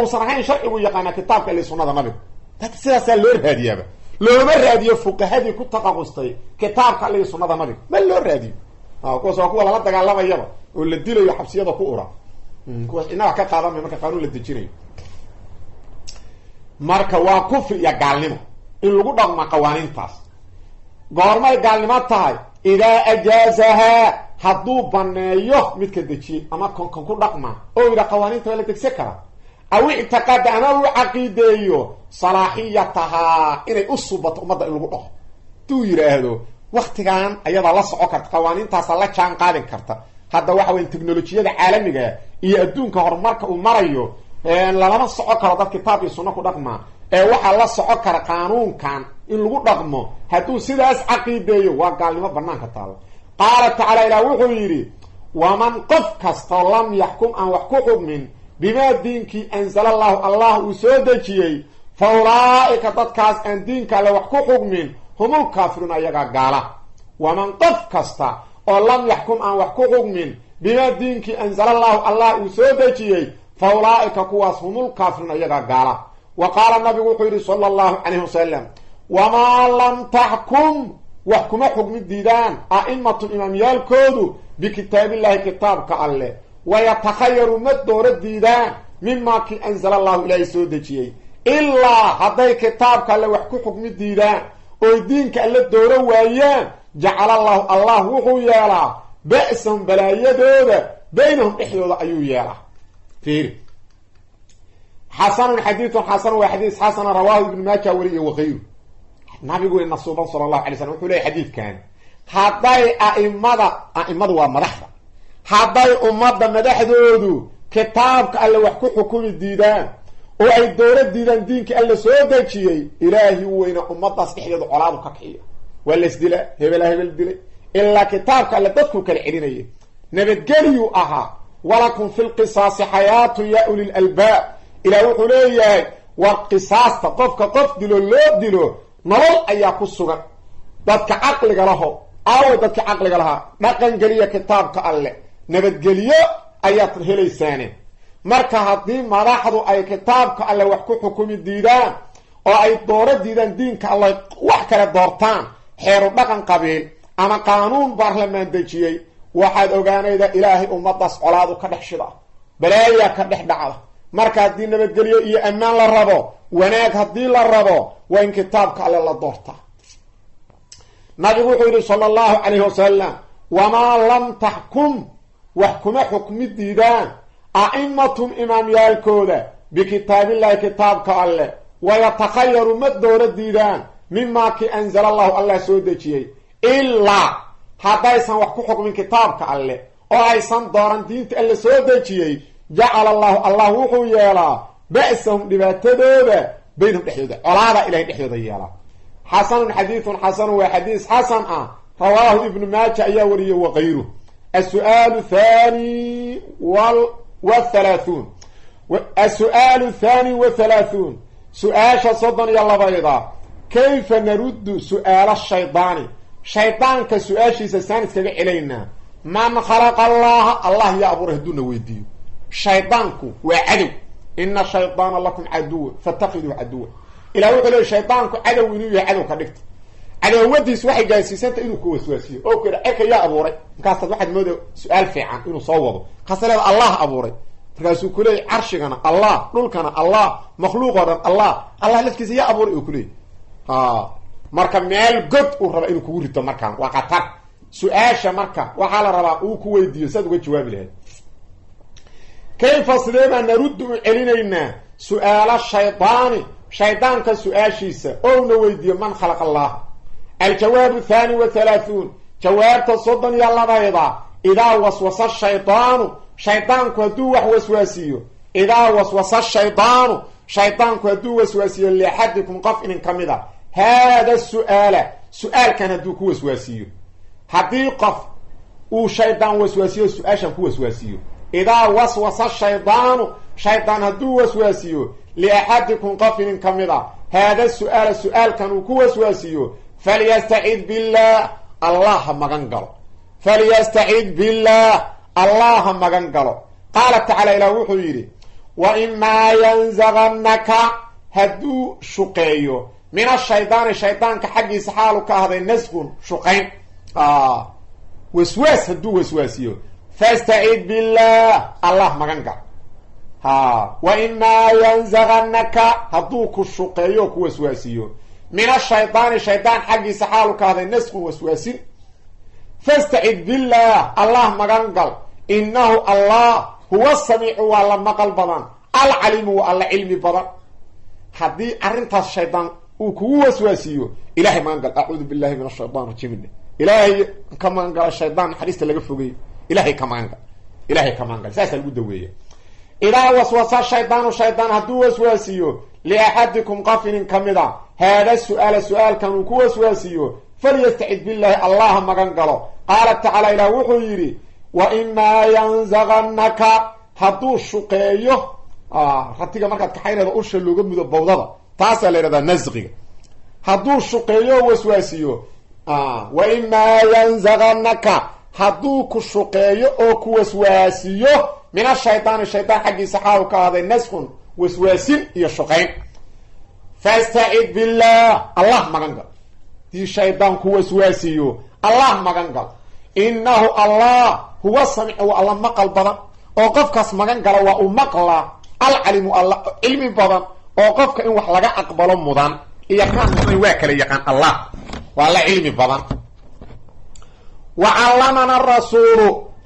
uusan ahayn sharcigu yaqaana kitaabka iyo sunnada nabiga dadka sidaasaa loo raadiyaaba looma raadiyo fuqahadii ku taqaqustay kitaabka iyo sunnada nabiga ma loo raadiyo kuwaas waa kuwa lala dagaalamayaba oo la dilayo xabsiyada ku ura kuwaas inaga ka qaadanay marka qaanuun la dejinayo marka waa kufri iyo gaalnimo in lagu dhaqmo qawaaniintaas goormay gaalnimo tahay idaa ajaazahaa hadduu baneeyo midka dejiyey ama kan ku dhaqma oo yidha qawaaniinta waa la degse karaa aw ictiqaada ama uu caqiideeyo salaaxiyatahaa inay u subato ummadda in lagu dhaqo haduu yidhaahdo waktigan ayadaa la soco karta qawaaniintaasa la jaan qaadin karta hadda waxa weya technolojiyada caalamiga iyo adduunka horumarka uu marayo lalama soco karo dad kitaab iyo sunno ku dhaqmaa waxaa la soco kara qaanuunkan in lagu dhaqmo hadduu sidaas caqiideeyo waa gaalnimo banaanka taalo qaala tacaala ilaah wuxuu yidhi waman qof kastoo lam yaxkum aan wax ku xugmin bimaa diinkii anzala allahu allah uu soo dejiyey fa ulaa'ika dadkaas aan diinka alle wax ku xugmin humul kaafiruuna ayagaa gaala waman qof kasta oo lam yaxkum aan wax ku xugmin bimaa diinkii anzala allahu allah uu soo dejiyey fa ulaa'ika kuwaas humul kaafiruuna ayagaa gaala wa qaala nabigu wuxuu yidhi sala allahu calayhi wasalam wamaa lam taxkum wax kuma xugmi diidaan a'imatu imaamyaalkoodu bikitaabillahi kitaabka alleh wayatakhayaru ma dooro diidaan mimaa kii anzala allahu ilaahay soo dejiyey ilaa hadday kitaabka alle wax ku xugmi diidaan oy diinka alle dooro waayaan jacala allahu allah wuxuu yeelaa ba'san balaayadooda baynahum dhexdooda ayuu yeelaa fiiri xasanun xadiidun xasan waa xadiis xasana rawaahu ibnu maaja wariye wakayru nabigu ina suuban sala allahu alay slam wuxuu leeyay xadiidkan hadday a'imadu waa madaxda hadday ummadda madaxdoodu kitaabka alle wax ku xukumi diidaan oo ay dooro diidaan diinka alle soo dejiyey ilaahi u weyna ummaddaas dhexdeedu colaadu ka kaxiya waa la isdila hebelaa hebel dilay ilaa kitaabka alle dadku kala celinaya nabadgeliyuu ahaa walakum fi lqisaasi xayaatu ya uli lalbaab ilaah wuxuu leeyahay war qisaasta qofka qof dilo loo dilo nolol ayaa ku sugan dadka caqliga laho aawo dadka caqliga lahaa dhaqan geliya kitaabka alle nabadgelyo ayaad helaysaane marka haddii madaxdu ay kitaabka alle wax ku xukumi diidaan oo ay dooro diidaan diinka alle wax kale doortaan xeeru dhaqan qabiil ama qaanuun baarlamaan dejiyey waxaad ogaanayda ilaahay ummadaas colaadu ka dhex shida balaayaa ka dhex dhacda marka haddii nabadgelyo iyo ammaan la rabo wanaag haddii la rabo waa in kitaabka alle la doortaa nabigu wuxuu yidhi sala allahu calayhi wasalam wamaa lam taxkum wax kuma xukmi diidaan a'imatum imaamyaalkooda bikitaabillahi kitaabka alleh wayatakhayaru ma dooro diidaan mimaa kii anzala allahu allah soo dejiyey ilaa haddaysan wax ku xukmin kitaabka alleh oo aysan dooran diinta alle soo dejiyey jacala allahu allah wuxuu yeelaa ba'sahum dhibaatadooda baynahum dhexdooda colaada ilahay dhexdooda yeelaa xasanun xadiidun xasanun waa xadiis xasan ah rawaahu ibnu maaja ayaa wariyey wakayruh السؤال الثاني والثلاثون السؤال الثاني والثلاثون سؤال صدن يلا بيضا كيف نرد سؤال الشيطان شيطان كسؤال شيء سانس كبع إلينا من خلق الله الله يا أبو رهدون ويديو شيطانكو وعدو إن الشيطان لكم عدو فاتخذوا عدو إلا وقالوا الشيطانكو عدو ونوي عدو كدكت عدووديس waxay gaasiisanta inuu ku waswaasiyo oo kale eka yaa abuuray kaasad waxaad moodo su'aal fiican inuu soo wado qasaleeda allah abuuray markaasuu ku leeyahay arshigana allah dhulkana allah makhluuqadan allah lafkiisa yaa abuuray oo ku leeyahay marka meel god uu raba inuu kugu rito markaan waa qatar su'aasha marka waxa la rabaa uu ku weydiiyo sad uga jawaabi lahayd kayfa sidee naruddu celinayna su'aala shaytaani shaytaanka su'aashiisa oo na weydiiyo man khalaqa allah الجواب الثاني والثلاثون جواب تصدن يلا بيضا إذا وسوس الشيطان شيطان كدوح وسواسيه إذا وسوس الشيطان شيطان كدوح وسواسيه لأحدكم قف إن كمدا هذا سؤال كان دوك وسواسيه هذه قف وشيطان وسواسيه سؤال شنك وسواسيه إذا وسوس الشيطان شيطان هدو وسواسيه لأحدكم قف إن كمدا هذا السؤال كان وسواسيه فليستعيذ بالله الله مغنقل فليستعيذ بالله الله مغنقل قال تعالى إلى وحيري وإما ينزغنك هدو شقيو من الشيطان كحقي سحالك هذا النزغ شقين وسواس هدو وسواسيو فاستعيد بالله الله مغنقع وإما ينزغنك هدوك الشقيوك وسواسيو من الشيطان حقي سحالك هذا النزغ وسواسي فاستعيد بالله الله مغنقع إنه الله هو السميع والله مقل بضان العليم والله علمي بضان حدي أرنت الشيطان وكو وسواسيو إلهي مغنقع أعوذ بالله من الشيطان الرجيم إلهي كمان قال الشيطان حديث اللي قفوقي إلهي كمان قال ساسا القدوية إذا وسوس الشيطان هدو وسواسيو لأحدكم قفل كمدا هذا السؤال كانوا كو وسواسيو فليستعد بالله الله مغنقلو قال تعالى إلى وحيري وإما ينزغنك هدو الشقيو رتيقا مركز كحين هذا أرشا اللي قد مدى بوضضة تاسا ليرا نزغي هدو الشقيو وسواسيو وإما ينزغنك هدوك الشقيو أو وسواسيو من الشيطان حقي سحاوك هذا النسخ وسواسين يشقين فاستعد بالله الله مغنقل دي الشيطان وسواسيو الله مغنقل إنه الله هو السميع والله مقل بضان وقفك مغنقل ومقل العلم الله علمي بضان وقفك إن وحلقا أقبل مضان إيا كان واكل إيا كان الله والله علمي بضان وعلمنا الرسول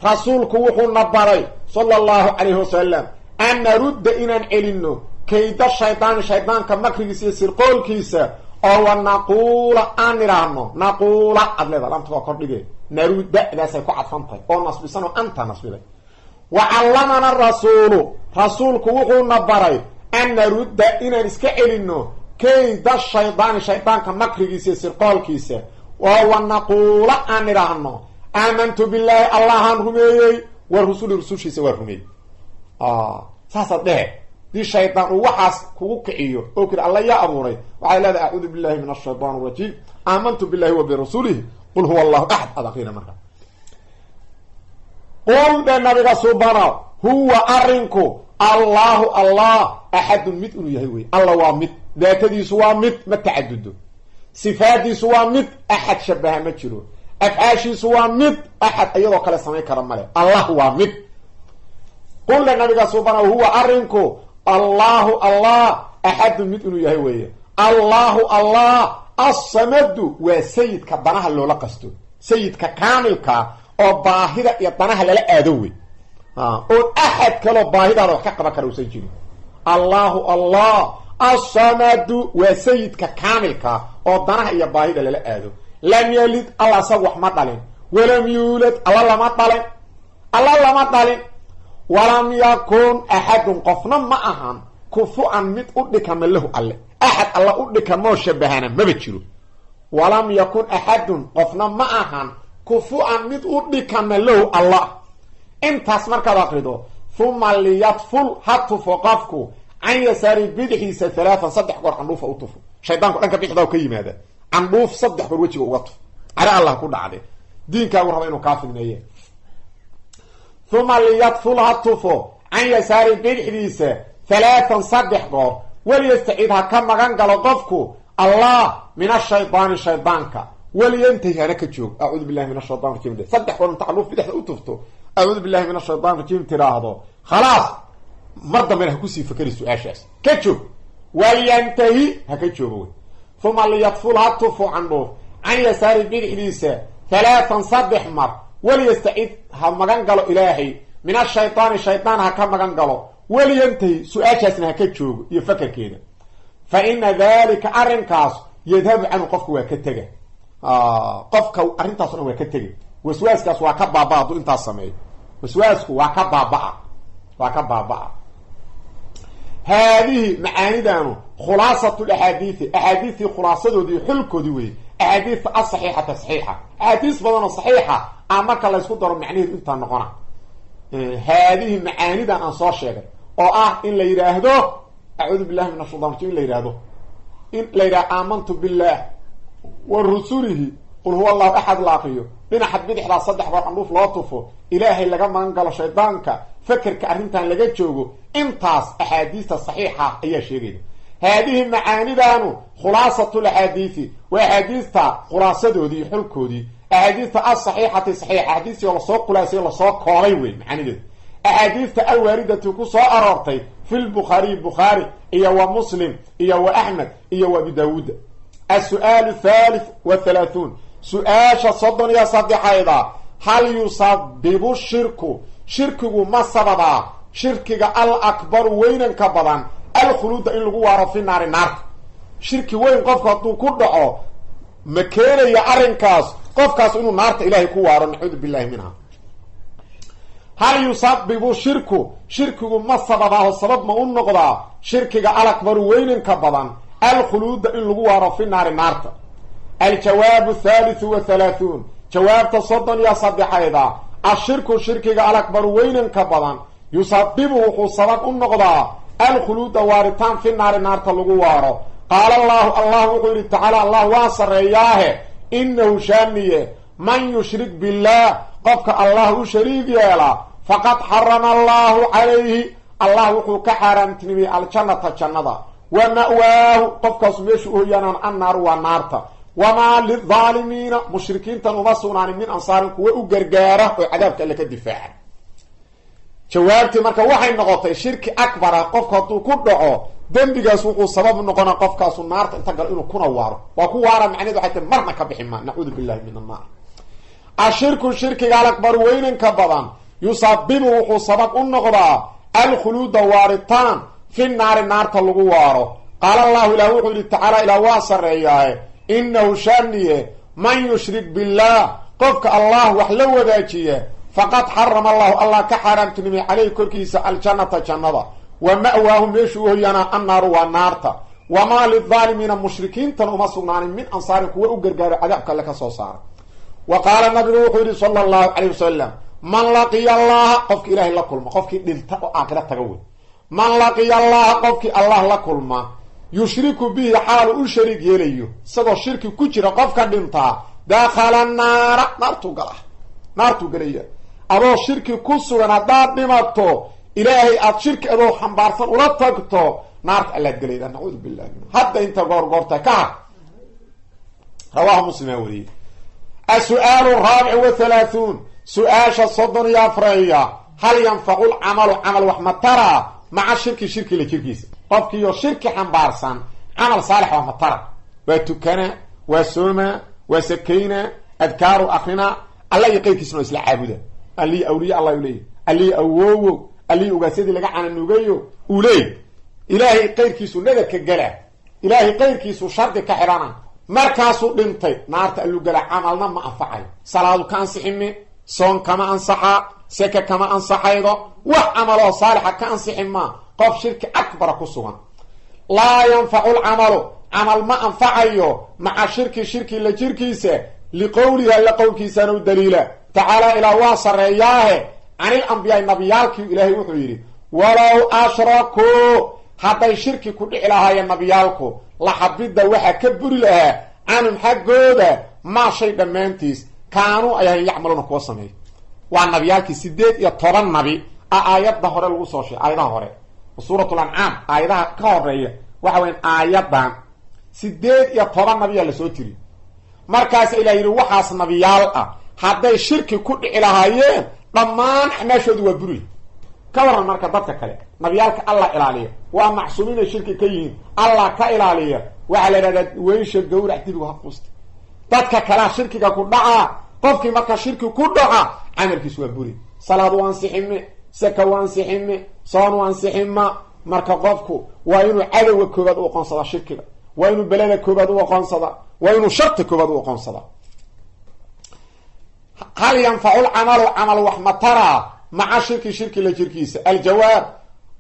رسولك وحو نبري صلى الله عليه وسلم أن نرد إنا نعلنه كيد الشيطان كمكريس يسير قول كيسا أو نقول أنرانه نقول أبليضا لم تفكر لك نرد إذا سيكون عطفانتك أو نصبي سنو أنت نصبي لك وعلمنا الرسول رسولك وحو نبري أن نرد إنا نسكعلنه كيد الشيطان كمكريس يسير قول كيسا وهو نقول أنرانه آمنت بالله الله رميي والرسول رسول سوى رميي ساسا ده دي الشيطان وحاس كوكعيو اوكر الله يا أبوري وعلى هذا أعوذ بالله من الشيطان الرجيم آمنت بالله وبرسوله قل هو الله أحد أدقينا مرة قل بالنبي سبحانه هو أرنكو الله أحد مت يهوي الله ومت ذات دي سوى مت ما تعدده صفات دي سوى مت أحد شبه متشلو أفعاشي سوى مد أحد أيضا قال سمعي كرمالي الله هو مد قل لنبي سبحانه هو أرنكو الله أحد مد إنه يهوي الله الصمد وسيد كبناها اللي لقسته سيد ككامل أو باهدة يبناها للا أدوي أحد كلو باهدة روح كقبك روسيجين الله الصمد وسيد ككامل أو بناها يباهدة للا أدوي لم يلد الله سوح مطلين ولم يولد الله لما طلين ولم يكن أحد قفنا معهم كفوا مت أدك من له الله أحد الله أدك ما شبهنا ما بتشلو ولم يكن أحد قفنا معهم كفوا مت أدك من له الله انت اسمر كذا ثم ليطفل حتى فوقفكو عن يساري بدحي ثلاثا صدح قرآن روف أطفو شيطان قرآن كبيح داو كي ماذا عندوف صدح بالوجه وقف على الله كل عادي دينك ورهب إنه كافر نيه ثم ليطفل هطفو عن يسار بالحديثة ثلاثا صدح قر وليستعيدها كما قال قفكو الله من الشيطانك ولينتهي هناك تشوف أعوذ بالله من الشيطان الرجيم صدح وانت علوف بدح أطفته أعوذ بالله من الشيطان الرجيم تراهضه خلاص مرضى من هكوسي فكري سؤال شاس كتشوف ولينتهي هكتشوفه ثم ليطفل هطفو عنه عن يسار بالحديثة ثلاثا صدح مر وليستعيد همغان قالوا إلهي من الشيطان هكمغان قالوا ولينتهي سؤال شاسنا هكتشوف يفكر كده فإن ذلك أرنكاس يذهب عنه قفك وكتجه قفك أرنتاس وكتجه وسواسكاس وكبا بعض انت السمعي وسواسك وكبا بعض هذه معاني دانو خلاصة الأحاديث خلاصة دي حلكو دي أحاديث الصحيحة تصحيحة أحاديث بدنا صحيحة أماك الله يسكت دارو معنيه انت النقرة هذه معاني دان أنصار شاكر إن لا يراهدو أعوذ بالله من الشيطان الرجيم لا يراهدو إن لا يراه آمنت بالله ورسوله قل هو الله أحد لاقيه لنا حد بدح لا صدح ورعنوف لا طفو إلهي لقد من قال شيطانك فكرك أرنتان لغا جوغو انتاس أحاديث صحيحة أي شيء هذه المعاني دانو خلاصة الحديث وحديث خلاصة دي حلكو دي أحاديث الصحيحة صحيحة أحاديث يلا سوق خلاصة يلا سوق قريوين معاني دي أحاديث الواردة كسو أرارتي في البخاري إيا ومسلم إيا وأحمد إيا وبداود السؤال 33 سؤال صدن يا صدح أيضا هل يصبب شرك ما سببا شرك الأكبر وين كبضان الخلود إن لغو في النار شرك وين قفك كدعو مكينة يا أرنكاس قفكاس إنه نار إلهي كوارا نعوذ بالله منها هل يصبب شرك ما سببا السبب ما النقضى شرك الأكبر وين كبضان الخلود إن لغو في النار الجواب 33 جواب تصدن يا صدح أيضا الشرك الأكبر وين كبضان يصببه سبب النقضى الخلود وارتان في النار تلغواره قال الله وقال تعالى الله واصر إياه إنه شامية من يشرك بالله قفك الله شريك يالا فقد حرم الله عليه الله وقال كحرم تنمي الجنة ومأواه قفك سميشه ينان النار والنار وما للظالمين مشركين تنمسون من أنصارك وأقرقاره وعذابك لك الدفاع jawaabtii marka waxay noqotay shirki akbar qofka haduu ku dhaco dambigaas wuxuu sabab noqona qofkaas naarta inta gal inuu kuna waaro waa ku waara macnaheedu waxay tahay marna ka bixin ma naxuud billahi min annar ashirku shirkiga akbar weynan ka badan yusabibu wuxuu sabab u noqdaa al khulud waritan fi an-nar naarta lagu waaro qala allah ila ta'ala ila wasariyah innahu shaniye man yushrik billah qofka allah wax la wadaajiya فقد حرم الله كحرم تنمي عليه كركيس الجنة جنة ومأواهم يشوه ينا النار والنار وما للظالمين المشركين تنمسون من أنصارك وأقرقار عذابك لك صوصار وقال النبي صلى الله عليه وسلم من لقي الله قفك إله لكل ما قفك للتقوى آخرة تقوي من لقي الله قفك الله لكل ما يشرك به حال الشريك يليه سوى الشرك كجر قفك دمتا داخل النار نار تقليه adoo shirki ku sugan hadaad dhimato ilaahay aad shirki adoo xambaarsan ula tagto naarta alla galeeda naxuud billahi hadda inta goorta ka rawahu muslim wali السؤال الرابع والثلاثون سؤال صدن يا فريا هل ينفع العمل وحمترى مع شرك لشركيس قفك يو شرك حمبارسان عمل صالح وحمترى وتكنا وسوما وسكينة أذكار أخنا الله يقيك اسمه إسلاح عابده اللي أولي الله يليه اللي أووو اللي أغاسيدي لقى عن النوغيو أوليه إلهي قير كيسو ندك الجلع إلهي قير كيسو شرق كحرانا مركاسو لنطي نارت اللو جلع عملنا ما أفعل صلاة كان صحيمي صون كما أنصحا سكة كما أنصحا يضو وعمله صالحا كان صحيما قف شرك أكبر كسوها لا ينفع العمل عمل ما أنفعيه مع شرك لجركيسة لقولها لقول كيسانو الدليلة تعالى إلى واصر إياه عن الأنبياء النبيالك إلهي وحيري ولو أشركوا حتى يشركي كل إلهي النبيالك لحبيد وحا كبر لها عنهم حقوده ما شيء دمانتيس كانوا أيها يعملون كوصمي والنبيالك سيديت يطرن نبي آيات ظهر الوصوشي آيات ظهر وصورة الأنعام آيات كورية وحوين آيات دان سيديت يطرن نبي اللي سوتري مركز إلهي وحاس نبيال hadday shirki ku dhici lahaayeen dhammaan xamaashoodu waa buri ka waran marka dadka kale nabiyaalka Allah ilaaliyo waa macsuumiin shirki ka yihiin Allah ka ilaaliyo waxa la yiraahdaa weysha gowrac dib uga quusta dadka kale shirkiga ku dhaca qofkii marka shirki ku dhaca amalkiisu waa buri salaad waan sixime saka waan sixime soon waan sixima marka qofku waa inuu cadawga koobaad u qoonsada shirkiga waa inuu balada koobaad u qoonsada waa inuu sharti koobaad u qoonsada هل ينفع العمل وحمترى مع شرك لشركيس الجواب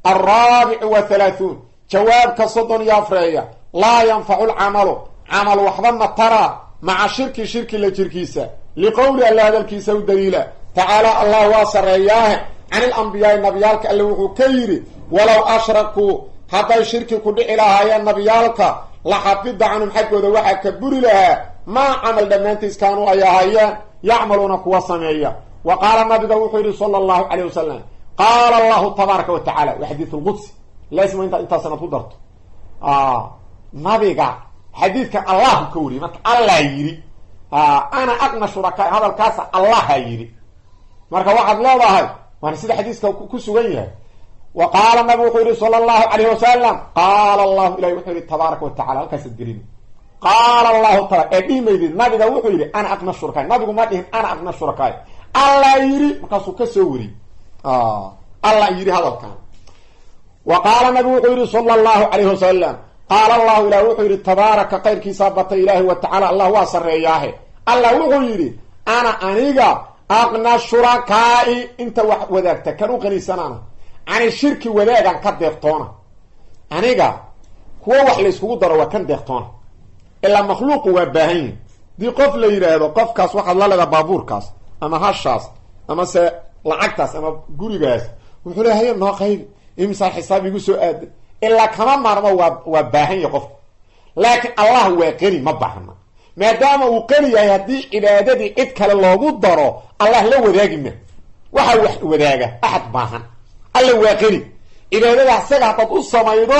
34 جواب كصدن يا فريا لا ينفع العمل وحمترى مع شرك لشركيس لقول الله هذا الكيس والدليل تعالى الله واصر إياه عن الأنبياء النبيالك اللي وحو كيري ولو أشركوا حتى يشركوا كل إلهي النبيالك لحفظ عنهم حقه ذو وحا كبر لها ما عمل دمانتيس كانوا أيهايان يعملون كوا سمعية وقال النبي صلى الله عليه وسلم qaala allahu tabaaraka wa tacala wa xadiid lqudsi laasima intaa sanad ku darto nabiga xadiidkan allahu ka wariyay marka allah yidhi ana aqna shurakaa hadalkaasa allaha yidhi marka waxaad leedahay waana sida xadiiska ku sugan yahay wa qaala nabi wuxuu yihi sala allahu calayhi wasalam qaala allahu ilahi wuxuu yihi tabaaraka wa tacala halkaasaad gelin qaala allahu taala ee dhihimaydid nabiga wuxuu yidhi ana aqna shurakaay nabigu ma dhihin ana aqna shurakaay allah yidhi markaasuu ka soo wariyey allah yidhi hadalkan wa qaala nabi wuxuu yihi sala allahu calayhi wasalam qaala allahu ilah wuxuu yidhi tabaaraka qayrkiisaa batay ilaahi wa tacala allah waa sarreeyaahe allah wuxuu yidhi ana aniga aqna shurakaa'i inta wax wadaagta kan u qaniisanaana cani shirki wadaagan ka deeqtoona aniga kuwo wax layskugu daro waa kan deeqtoona ilaa makhluuqu waa baahan yihin dii qof la yidhaahdo qofkaas waxaad la leedaa baabuurkaas ama hashaas ama se lacagtaas ama gurigaas wuxuu le haye noo qaybi imsaan xisaab igu soo aaday ilaa kama maarmo waa baahan yahay qofka laakiin allah waa qeni ma baahna maadaama uu qeni yahay haddii cibaadadii cid kale loogu daro allah la wadaagi ma waxaa wax wadaaga axad baahan alla waa qeni cibaadada asaga haddaad u samaydo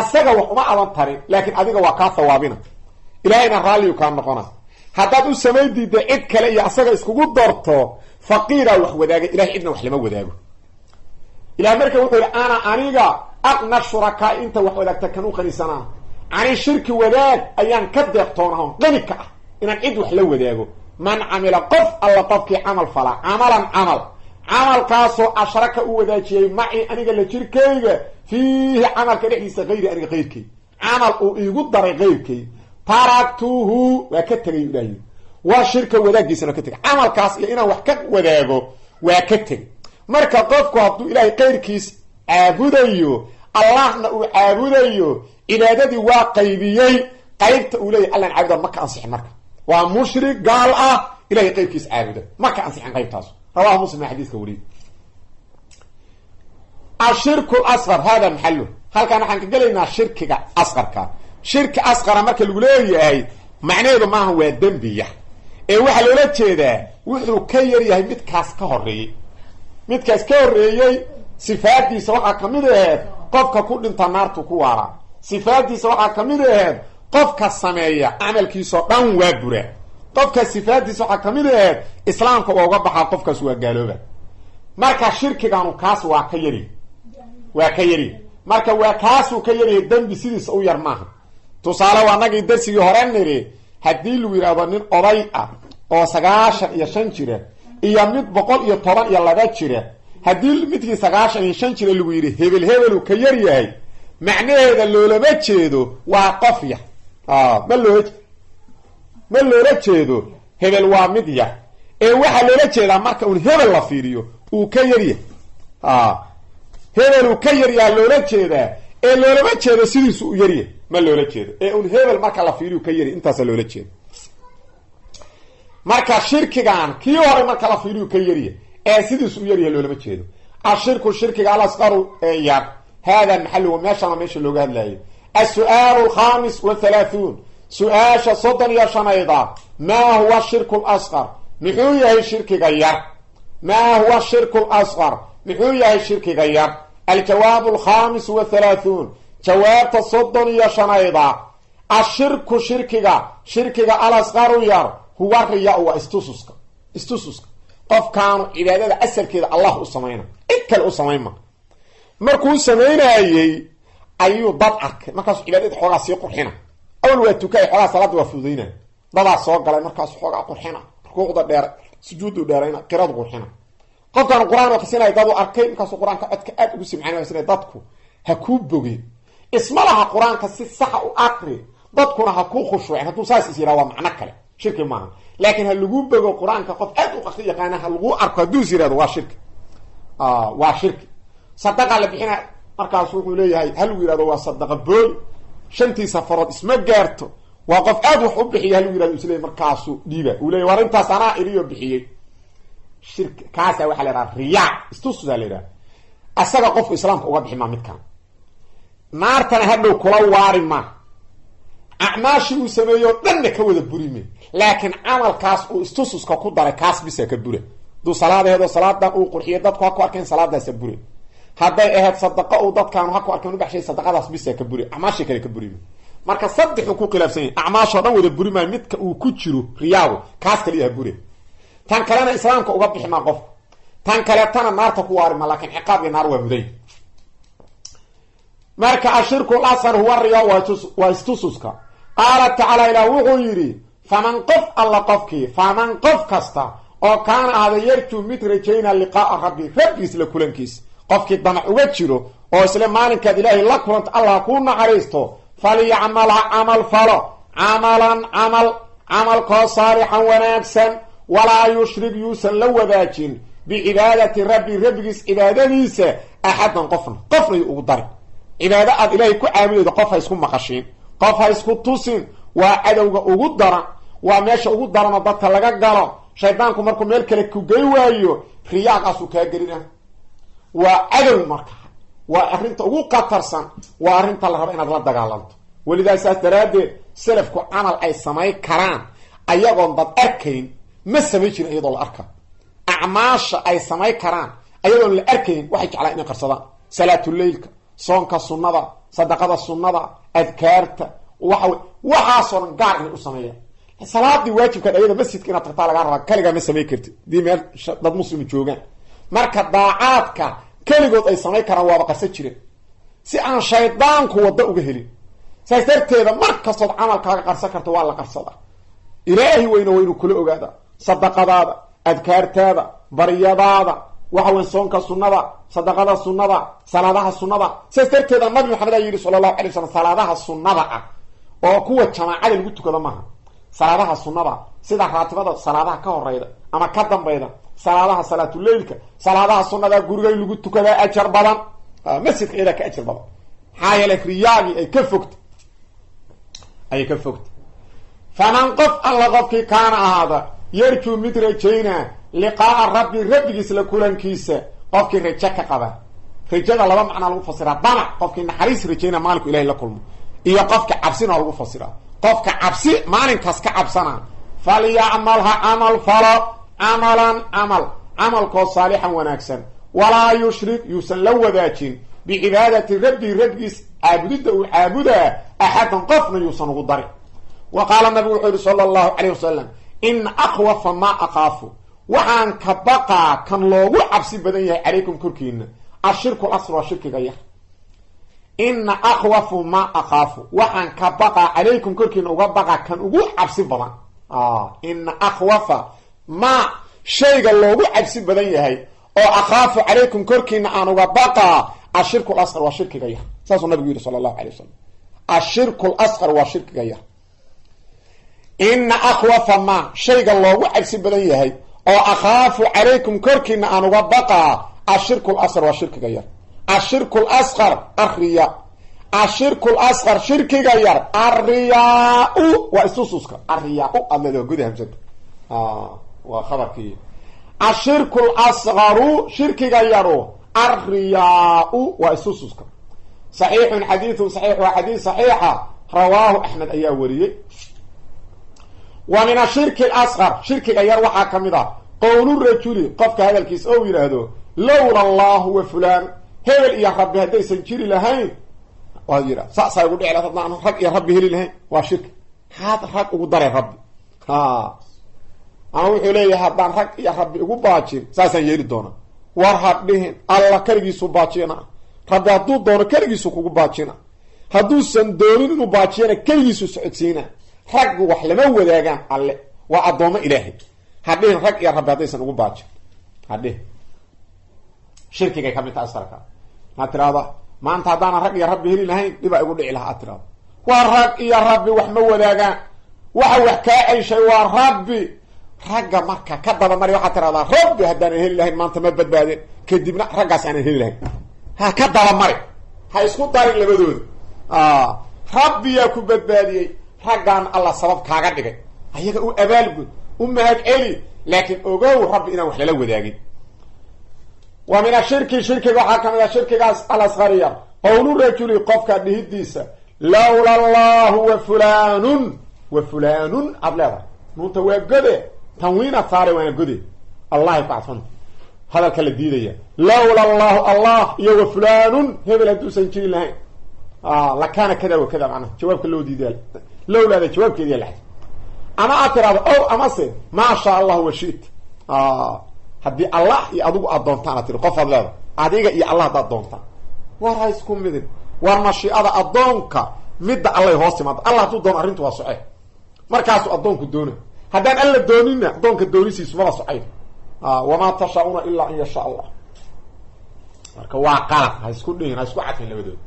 asaga wax uma adan tarin laakiin adiga waa kaa hawaabina ilahayna raalliyu kaa noqona haddaad u samayn diidda cid kale iyo asaga iskugu darto faqiiraa wax wadaaga ilahay cidna wax lama wadaago ilahay marka wuxuu yihi ana aniga aqna shurakaa inta wax wadaagta kan u qanisanaa cani shirki wadaag ayaan ka deeqtoonahon qani ka ah inaan cid wax la wadaago man camila qof alla qofkii camal fala camalan camal camalkaasoo ashraka u wadaajiyey maci aniga la jirkayga fiihi camalka dhexdiisa hayri aniga kayrkay camal uu iigu daray kayrkay taraktuhu waa ka tegay ilaahi waa shirka wadaaggiisana ka tegay camalkaas iyo inaan wax ka wadaago waa ka tegay marka qofku hadduu ilaahay kayrkiis caabudayo allahna uu caabudayo cibaadadii waa qaybiyey qaybta uu leeyahy allan caabudan ma ka ansixin marka waa mushrik gaal ah ilahay qaybkiis caabuda ma ka ansixin qaybtaas rawahu muslim aa xadiiska wariyey ashirku asqar hada maxalu halkaan waxaan ka gelaynaa shirkiga asqarka shirki asqara marka lagu leeyahay macnaheedu maaha waa dembiya ee waxaa loola jeedaa wuxuu ka yar yahay midkaas ka horeeyey midkaas ka horreeyey sifaadiisa waxaa kamid aheed qofka ku dhinta naartu ku waara sifaadiisa waxaa kamid aheed qofka sameeya camalkiisao dhan waa bura qofka sifaadiisa waxaa kamid aheed islaamka waa uga baxaa qofkaas waa gaalooba marka shirkiganu kaas waa ka yari marka waa kaasuu ka yaryahay dembi sidiisa u yar maaha tusaale waa nagii darsigii hore niri haddii lagu yidhaahdo nin oday ah oo 95 jira iyo mid 112 jira haddii midkii 95 jira lagu yidhi hebelu ka yar yahay macnaheeda loolama jeedo waa qof yar ma loola jeedo hebel waa mid yar ee waxaa loola jeedaa marka un hebel la fiiriyo uu ka yaryahay hebel uu ka yaryaha loola jeedaa ee loolama jeedo sidiisu u yaryahay ma loola jeedo ee un hebel marka la fiiriyo ka yari intaasa loola jeedo marka shirkigan kii hore marka la fiiriyo ka yaryahay ee sidiisu u yaryahay loolama jeedo ashirku shirkiga alasqaru ee yar hada maxaluhu meeshana meesha looga hadlayo السؤال الخامس والثلاثون سؤال صدن يا شنيضة ما هو الشرك الأصغر محوية الشرك غير ما هو الشرك الأصغر محوية الشرك غير الجواب الخامس والثلاثون جواب صدن يا شنيضة الشرك شركك الأصغر ير هو الرياء واستسسك قف كانوا عبادة أسر كذا الله أصمينا إكل أصمينا مركو سمينا ayuu dad arkay markaas cibaadada xogaa sii qurxina awal waa tukay xogaa salaad waa fududeyna dada soo galay markaas xogaa qurxina rukuucda dheer sujuudu dheerayna qiraad qurxina qofkan quraan oo qisnay dad arkay markaas quraanka codka aad ugu simcana sida dadku ha ku bogeen ismalaha quraanka si sax u aqri dadkuna ha ku khushuucin haduu saas isira waa macna kale shirki maaha laakiin ha lagu bogo quraanka qof aad u qaqi yaqaan ha lagu arko haduu sirado waa shirki sadaqa la bixina markaas wuxuu leeyahay hal wiirado waa sadaqa bool shantii safarood isma gaarto waa qof aad wax u bixiyo hal wiirado isleey markaas dhiiba uu leeyahay war intaas ana iriyo bixiyay shirki kaasa waxa la yiraahdaa riyaa istusuda la yiraahdaa asaga qofku islaamka uga bixi ma midkan naartana hadhow kula waari ma acmaashi uu sameeyo dhanna ka wada burime laakiin amalkaas uu istususka ku daray kaas bisa ka bure duu salaadeedo salaadan uu qurxiyo dadku ha ku arkeen salaadaasa buri hadday ahayd sadaqo uu dadkaan ha ku arkeen u baxshay sadaqadaas bisa ka buri acmaashii kale ka buri marka saddexu ku khilaafsan yahay acmaashoo dhan wada buri maayo midka uu ku jiro riyaagu kaas kaliyaha buri tan kalena islaamka uga bixi maa qof tan kaleetana naarta ku waarima laakiin ciqaabkii naar waa muday marka ashirku lasar huwa riyaa waa istususka qaala tacaala ilaah wuxuu yidhi faman qof alla qofkii faman qof kasta oo kaana ahada yarjuu mid rajayna liqaa'a rabbi rabbigiis la kulankiis qofkii damac uga jiro oo isle maalinkaad ilaahay la kulanta allah kuu naxariisto falyacmal ha camal falo camalkoo saalixan wanaagsan walaa yushrik yuusan la wadaajin bicibaadati rabbi rabbigiis cibaadadiisa axadan qofna yu ugu dari cibaado aad ilaahay ku caabudaydo qof ha isku maqashiin qof ha isku tusin waa cadowga ugu daran waa meesha ugu daranoo dadka laga galo shaydaanku markuu meel kale ku gey waayo riyaaqaasuu kaa gelina waa cadow marka waa arrinta ugu qatarsan waa arrinta la raba inaad la dagaalanto welidaas saas daraaddeed salafku camal ay samayn karaan ayagoon dad arkayn ma samayn jirin iyadoo la arka acmaasha ay samayn karaan ayadoon la arkayn waxay jeclaan inay qarsadaan salaatuleylka soonka sunnada sadaqada sunnada adkaarta waxaasoo dhan gaar inay u sameeyaan salaadii waajibka ayada masjidka inaad tagtaa lagaa rabaa kaligaa ma samayn kartid dii meel dad muslimi joogaan marka daacaadka keligood ay samayn karaan waaba qarsan jireen si aan shaydaanku waddo uga helin saas darteeda mar kastood camalkaaga qarsan karto waa la qarsadaa ilaahi waynu kula ogaadaa sadaqadaada adkaartaada baryadaada waxa weyn soonka sunnada sadaqada sunnada salaadaha sunnada saas darteeda nabi maxamed ayaa yidhi sala allahu alay wasalam salaadaha sunnada ah oo kuwa jamaacada lagu tukado maaha salaadaha sunnada sida raatibada salaadaha ka horeyda ama ka dambayda salaadaha salaatuleylka salaadaha sunnada guriga lagu tukadaa ajar badan masjidka iyadaa ka ajar badan maxaa yeelay riyaagii ay ka fogta faman qof alla qofkii kaana ahaada yarjuu mid rajaynaa liqaa'a rabbi rabbigiis la kulankiisa qofkii rajo ka qaba rajada laba macnaa lagu fasiraa damac qofkii naxariis rajaynaa maalinku ilahay la kulmo iyo qofka cabsina lagu fasiraa qofka cabsi maalinkaas ka cabsana falyacmal ha camal falo camalkoo saalixan wanaagsan walaa yushrik yuusan la wadaajin bicibaadati rabbi rabbigiis caabudidda uu caabudaa axadan qofna yuusan ugu darin wa qaala nabigu wuxuu yihi sala allahu calayh wasalam ina akhwafa maa aqaafu waxaan ka baqaa kan loogu cabsi badan yahay calaykum korkiina ashirku lasr waa shirkiga yar ina akhwafu maa aqaafu waxaan ka baqaa calaykum korkiina uga baqaa kan ugu cabsi badan ina akhwafa maa shayga loogu cabsi badan yahay oo akhaafu calaykum korkiina aan uga baqaa ashirku lasqar waa shirkiga yar saasuu nabigu yidhi sala allahu alay wasalam ashirku lasqar waa shirkiga yar ina akhwafa maa shayga loogu cabsi badan yahay oo akhaafu calaykum korkiina aan uga baqaa ashirku lasqar waa shirkiga yar ashirku lasqar arriya ashirku lasqar shirkiga yar arriyaa-u waa istususka arriyaa-u adleed waa guda hamsada waa khabarkii ashirku lasqaru shirkiga yaru arriyaa-u waa istususka saxiixun xadiidun saxiix waa xadiid saxiixa rawaahu axmed ayaa wariyey wa min ashirki alasqar shirkiga yar waxaa ka mid ah qowlu rajuli qofka hadalkiisa ou yidhaahdo lowla allahu wa fulaan hebel iyo rabbi haddaysan jiri lahayn waad yidha saasaa igu dhici lahayd haddaan rag iyo rabbi heli lahayn waa shirki haad rag ugu daray rabbi ama wuxuu leeyahay haddaan rag iyo rabbi igu baajin saasaan yeeli doona war hadhihin alla keligiisu baajina rabbi hadduu doono keligiisu kugu baajina hadduusan doonin inuu baajiyana keligiisu socodsiina raggu wax lama wadaagaan alle waa addoomo ilaahay hadhihin rag iyo rabbi haddaysan ugu baajin hadhihin shirkigay ka mid taha asarka maad tirahda maanta haddaanan rag iyo rabbi heli lahayn dhibaa igu dhici lahaa aad tirahdo waa rag iyo rabbi wax ma wadaagaan waxa wax kaa celshay waa rabbi ragga marka ka dabamari waxaad tirahdaa rabbi haddaanan heli lahayn maanta ma badbaadeen kadibna raggaas aanan heli lahayn ha ka dabamari ha isku darin labadooda rabbiyaa ku badbaadiyey raggaan alla sabab kaaga dhigay ayaga u abaalgud u mahad celi laakiin ogow rabbi inaan wax lala wadaagin wa min ashirki shirkiga waxaa ka mid ah shirkigaas alasqariya qowlu rajuli qofka dhihidiisa lowla allahu wa fulaanun aad leedahay nuunta waa gode tanwiina saare waana gode الله بعثنا هذا الكلام ديديا لولا الله الله يو فلان هبل هدو سنجري لهين لكان كذا وكذا معناه جواب كله ديدال لولا هذا جواب كذا لحد انا اعتراض او امسي ما شاء الله وشيت hadii Allah iyo adigu aad doontaan tiri qof adleeda adiga iyo Allah aad doontaan war isku midin war mashii'ada adoonka midda Allah hoos timaad Allah tuu doon arintu waa socay markaas adoonku doona hadaan alla doonina adoonka doonisiisu ma socay wama tashauna illa in yasha Allah marka waa qalad ha isku dhigin ha isku cadin labadood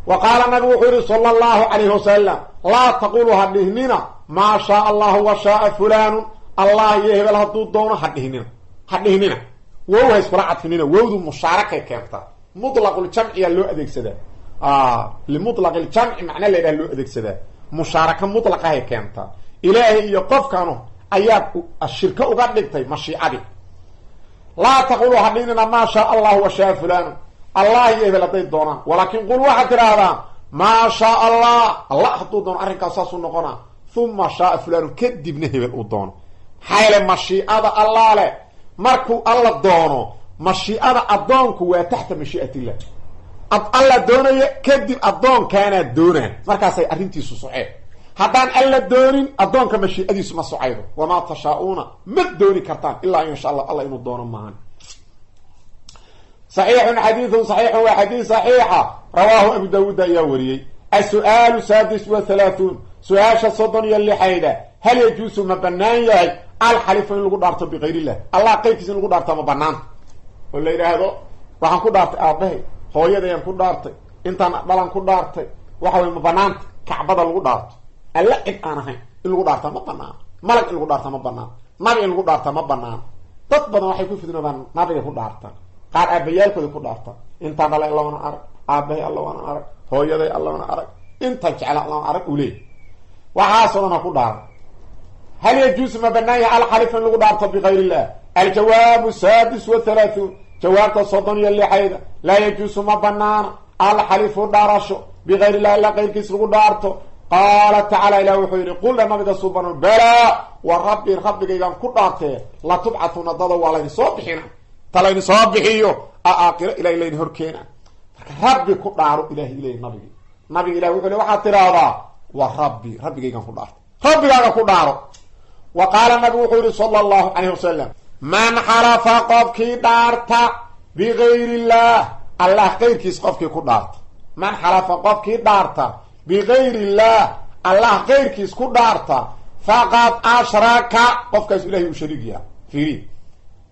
وقال النبي صلى الله عليه وسلم لا تقولوا هدهننا ما شاء الله وشاء فلان الله يهبل هدو دونه هدهننا وهو يسفرعت فينا وهو مشاركة كامتا مطلق الجمع يلو أديك سدا لمطلق الجمع معنى اللي يلو أديك سدا مشاركة مطلقة هي كامتا إلهي يقف كانوا أيات الشركة أغادلتي مشيئة لا تقولوا هدهننا ما شاء الله وشاء فلان الله يهبل هدو دونه ولكن قول واحد هذا ما شاء الله هدو دونه أرنك أساس النقنا ثم شاء فلان كدب نهبل الدونه حيل مشيئة الله له مركو الله دونه مشيئة الدونك وتحت مشيئة الله الله دونه كدب الدون كانت دونه مركاسي أرنتي صحيح هدان الله دونين الدونك مشيئة اسمه صعيد وما تشاءون مد دوني كرتان إلا إن شاء الله الله إنه دونه معان صحيح حديث صحيح وحديث صحيحة رواه أبو داود يوري السؤال 36 سؤال الصدني اللي حيدا هل يجوز مبنان يهي الحلف ان لو دارto بغير الله الله قيفكيس in lagu dhaarto ma banaan oo la yiraahdo waxaan ku dhaartay aabahay hooyadayaan ku dhaartay intaan dhalan ku dhaartay waxa way ma banaan kacbada lagu dhaarto alla cid aan ahayn in lagu dhaarto ma banaan malag in lagu dhaarto ma banaan nabi in lagu dhaarto ma banaan dad badan waxay ku fidnadaan nabiga ku dhaarta qaar aabayaalkooda ku dhaarta intaan dhalay Allah wana arag aabahay Allah wana arag hooyaday Allah wana arag inta jecel Allah wana arag ulay waxa soo ku dhaar هل يجوز مبنايا على حلف لو دارته بغير الله الجواب 36 جواب الصدني اللي حيدا لا يجوز مبنانا على حلف دارشه بغير الله الا غير كيس لو دارته قال تعالى الى وحير قل لنا بدا سبحانه بلا ورب ربك يان كدارته لا تبعثون ضد ولا صبحنا تلين صبحيو اخر الى الى هركينا ربي كدارو الى نبي الى وحير waxa tiraada wa rabbi yaan كدارته ربي كدارو وقال النبي صلى الله عليه وسلم من حلف قفك دارتا بغير الله الله غير كيس قفك كدارتا من حلف قفك دارتا بغير الله الله غير كيس كدارتا فقد أشرك قفك إلهي وشريكيا فيري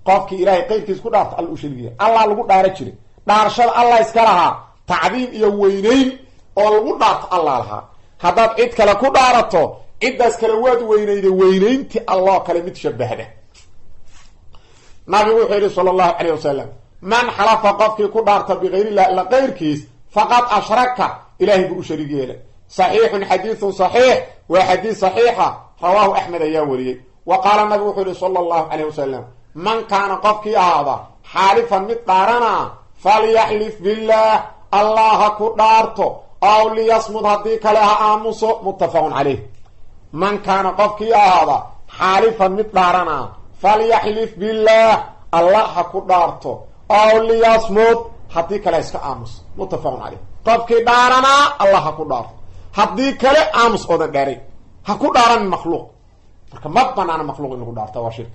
قفك إلهي غير كيس كدارتا الله وشريكيا الله لغو دارتشري دارشال الله اسكالها تعظيم يوينين ولغو دارت الله لها هذا إدك لكو دارتو إداس كلوات وينينتي الله كلمة شبهده نبي وحيد صلى الله عليه وسلم من حلف قفك كدارت بغير الله إلا غير كيس فقد أشرك إلهي بأشريكيه له صحيح حديث صحيح وحديث صحيحة رواه أحمد ياوري وقال النبي وحيد صلى الله عليه وسلم من كان قفك هذا حالفا مقارنا فليحلف بالله الله كدارته أو ليصمد هديك لها آموس متفق عليه من كان قفك هذا حالفا مقارنا فليحلف بالله الله كدارته أو ليصمد هديك لها آموس متفق عليه قفك دارنا الله كدارته هديك لها آموس أودا داري هكدارن مخلوق مبنى عن مخلوق إنه كدارته وشرك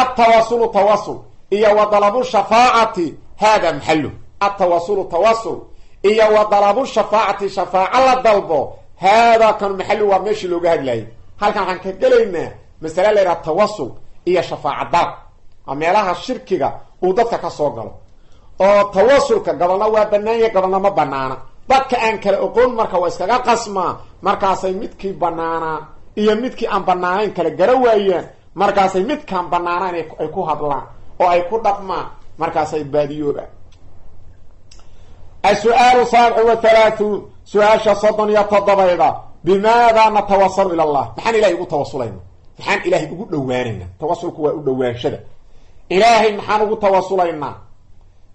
التواصل تواصل إيا وطلب الشفاعة هذا محله التواصل تواصل إيا وطلب الشفاعة شفاعة للضلبه هذا كان محله ومشي لو جهد لي هل كان عن كجلينا مثلا ليرى التواصل إيا شفاعة ضرب أما لها الشركة ودتك كصوغل أو تواصلك قبلنا وبناية قبلنا ما بنانا بك أنك الأقول مركا وإسكاقا قسما مركا سيمتكي بنانا إيا متكي أن بنانا كلا جروائيا مركا سيمتكي أن بنانا يكو هدلان أو يكو دقما مركا سيباديوبا السؤال 37 سؤال صدن يتضبيضا بماذا نتوصل إلى الله محان إلهي يقول توصلين محان إلهي يقول دوانينا توصلك هو دوان شده إلهي محان يقول توصلين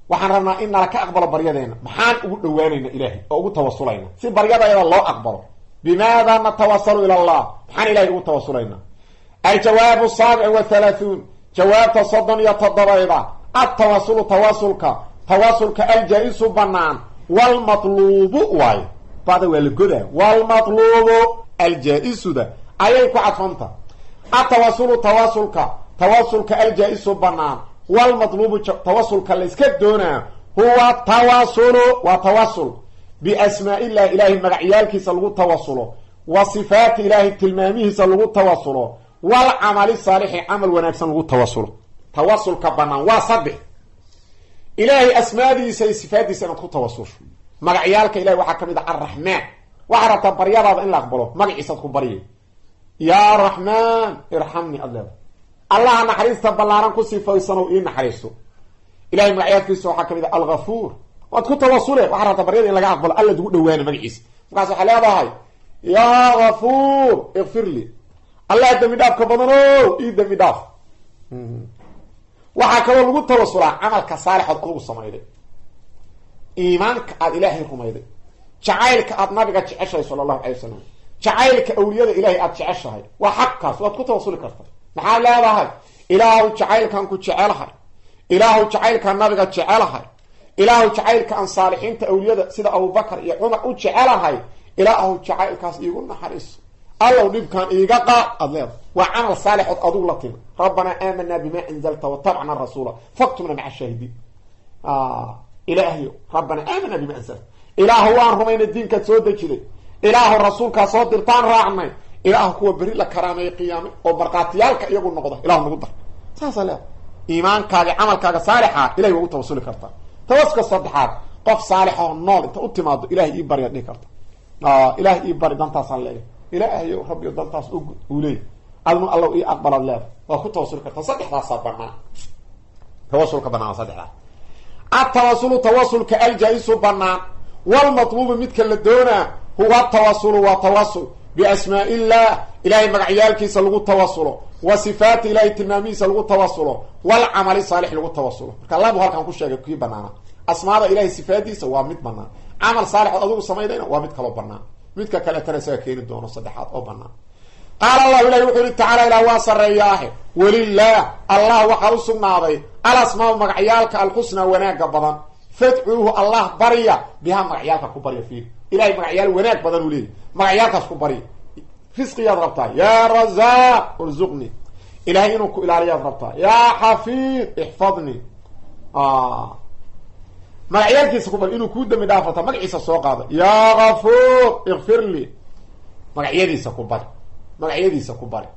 وحان ربنا إنا لك أقبل بريادين محان يقول دوانينا إلهي يقول توصلين سي بريادا إلى الله أقبل بماذا نتوصل إلى الله محان إلهي يقول توصلين الجواب 37 jawaabta 37 التواصل تواصلك الجائز بنان والمطلوب واي بعد والجدا والمطلوب الجائز ده ايكو عطفنت التواصل تواصلك الجائز بنان والمطلوب تواصلك اللي اسك دونا هو التواصل وتواصل باسماء الله الهي مغعيالك سلو تواصله وصفات الله تلمامه سلو تواصله والعمل الصالح عمل وناكسن لو تواصله تواصل كبنان وصدق إلهي أسماء دي صفات دي سنة تواصل مغعيالك إلهي وحا كميد الرحمن وحرا تبريا بعض إن لا أقبله مغعي صدق بريا يا رحمن ارحمني الله نحريس تبلاران كو صفة يصنو إيه نحريسه إلهي مغعيالك وحا كميد الغفور واتكو تواصله وحرا تبريا إن لا أقبله ألا دقود دواني مغعيس وقاسو حليا هاي يا غفور اغفر لي الله دمي داف كبدنو إيه دمي داف waxa kale lagu tawassulaa amalka saalix oo lagu sameeyay iimaanka aad ilaahay rumayday jacaylka aad nabiga jeceshay sallallahu alayhi wasallam jacaylka awliyada ilaahay aad jeceshahay waa xaqkaas waad ku tawassuli kartaa maxaa leedahay ilaahu jacaylkan ku jecelahay ilaahu jacaylka nabiga jecelahay ilaahu jacaylka an saalixiinta awliyada sida Abu Bakar iyo Umar u jecelahay ilaahu jacaylkaas iigu naxariis الله نبكان إيقاقا أضليض وعمل صالح أضولة ربنا آمنا بما أنزلت وطبعنا الرسول فاكتمنا مع الشاهدين إلهي ربنا آمنا بما أنزلت إله وان رمين الدين كتسود كده إله الرسول كصدر طان راعنا إله هو بريء لك كرامة قيامة وبرقاتيالك يقول نقضة إله نقضة ساسا لا إيمان كاقي عمل كاقي صالحة إلهي وقت توصل كرتا توسك الصدحات قف صالحة والنار انت اتماد إلهي إيبار يدني كرتا إلهي إيبار دانتا صالح إلهي ربي دانتاس أولي الله إيه أقبل الله وكنت توصل كرتا صدح لا صبرنا توصل كبنا صدح التواصل تواصل كالجائز بنا والمطلوب مثل الدونا هو التواصل وتواصل بأسماء الله إلهي مقعيالك سلغو التواصل وصفات إلهي تنامي سلغو التواصل والعمل الصالح لغو التواصل كالله بهار كان كل شيء كي بنانا أسماء إلهي صفاتي سوا مت بنا عمل صالح أدوه السمايدين ومت كلو بنا مت كلا ترسا كين الدون الصدحات أو بنا قال الله إلهي وحده تعالى إلى واصر رياه ولله الله وحوص الناضي الأسماء مقعيالك الحسنى وناك بضان فادعوه الله بريا بها مقعيالك كبريا فيه إلهي مقعيال وناك بضان وليه مقعيالك كبريا فسقي يا ربطا يا رزاق ارزقني إلهي إنك إلهي يا ربطا يا حفيظ احفظني مقعيالك سكبريا إنه كود مدافة مقعيس السوق هذا يا غفور اغفر لي مقعيالي سكبريا مقعيالي سكبريا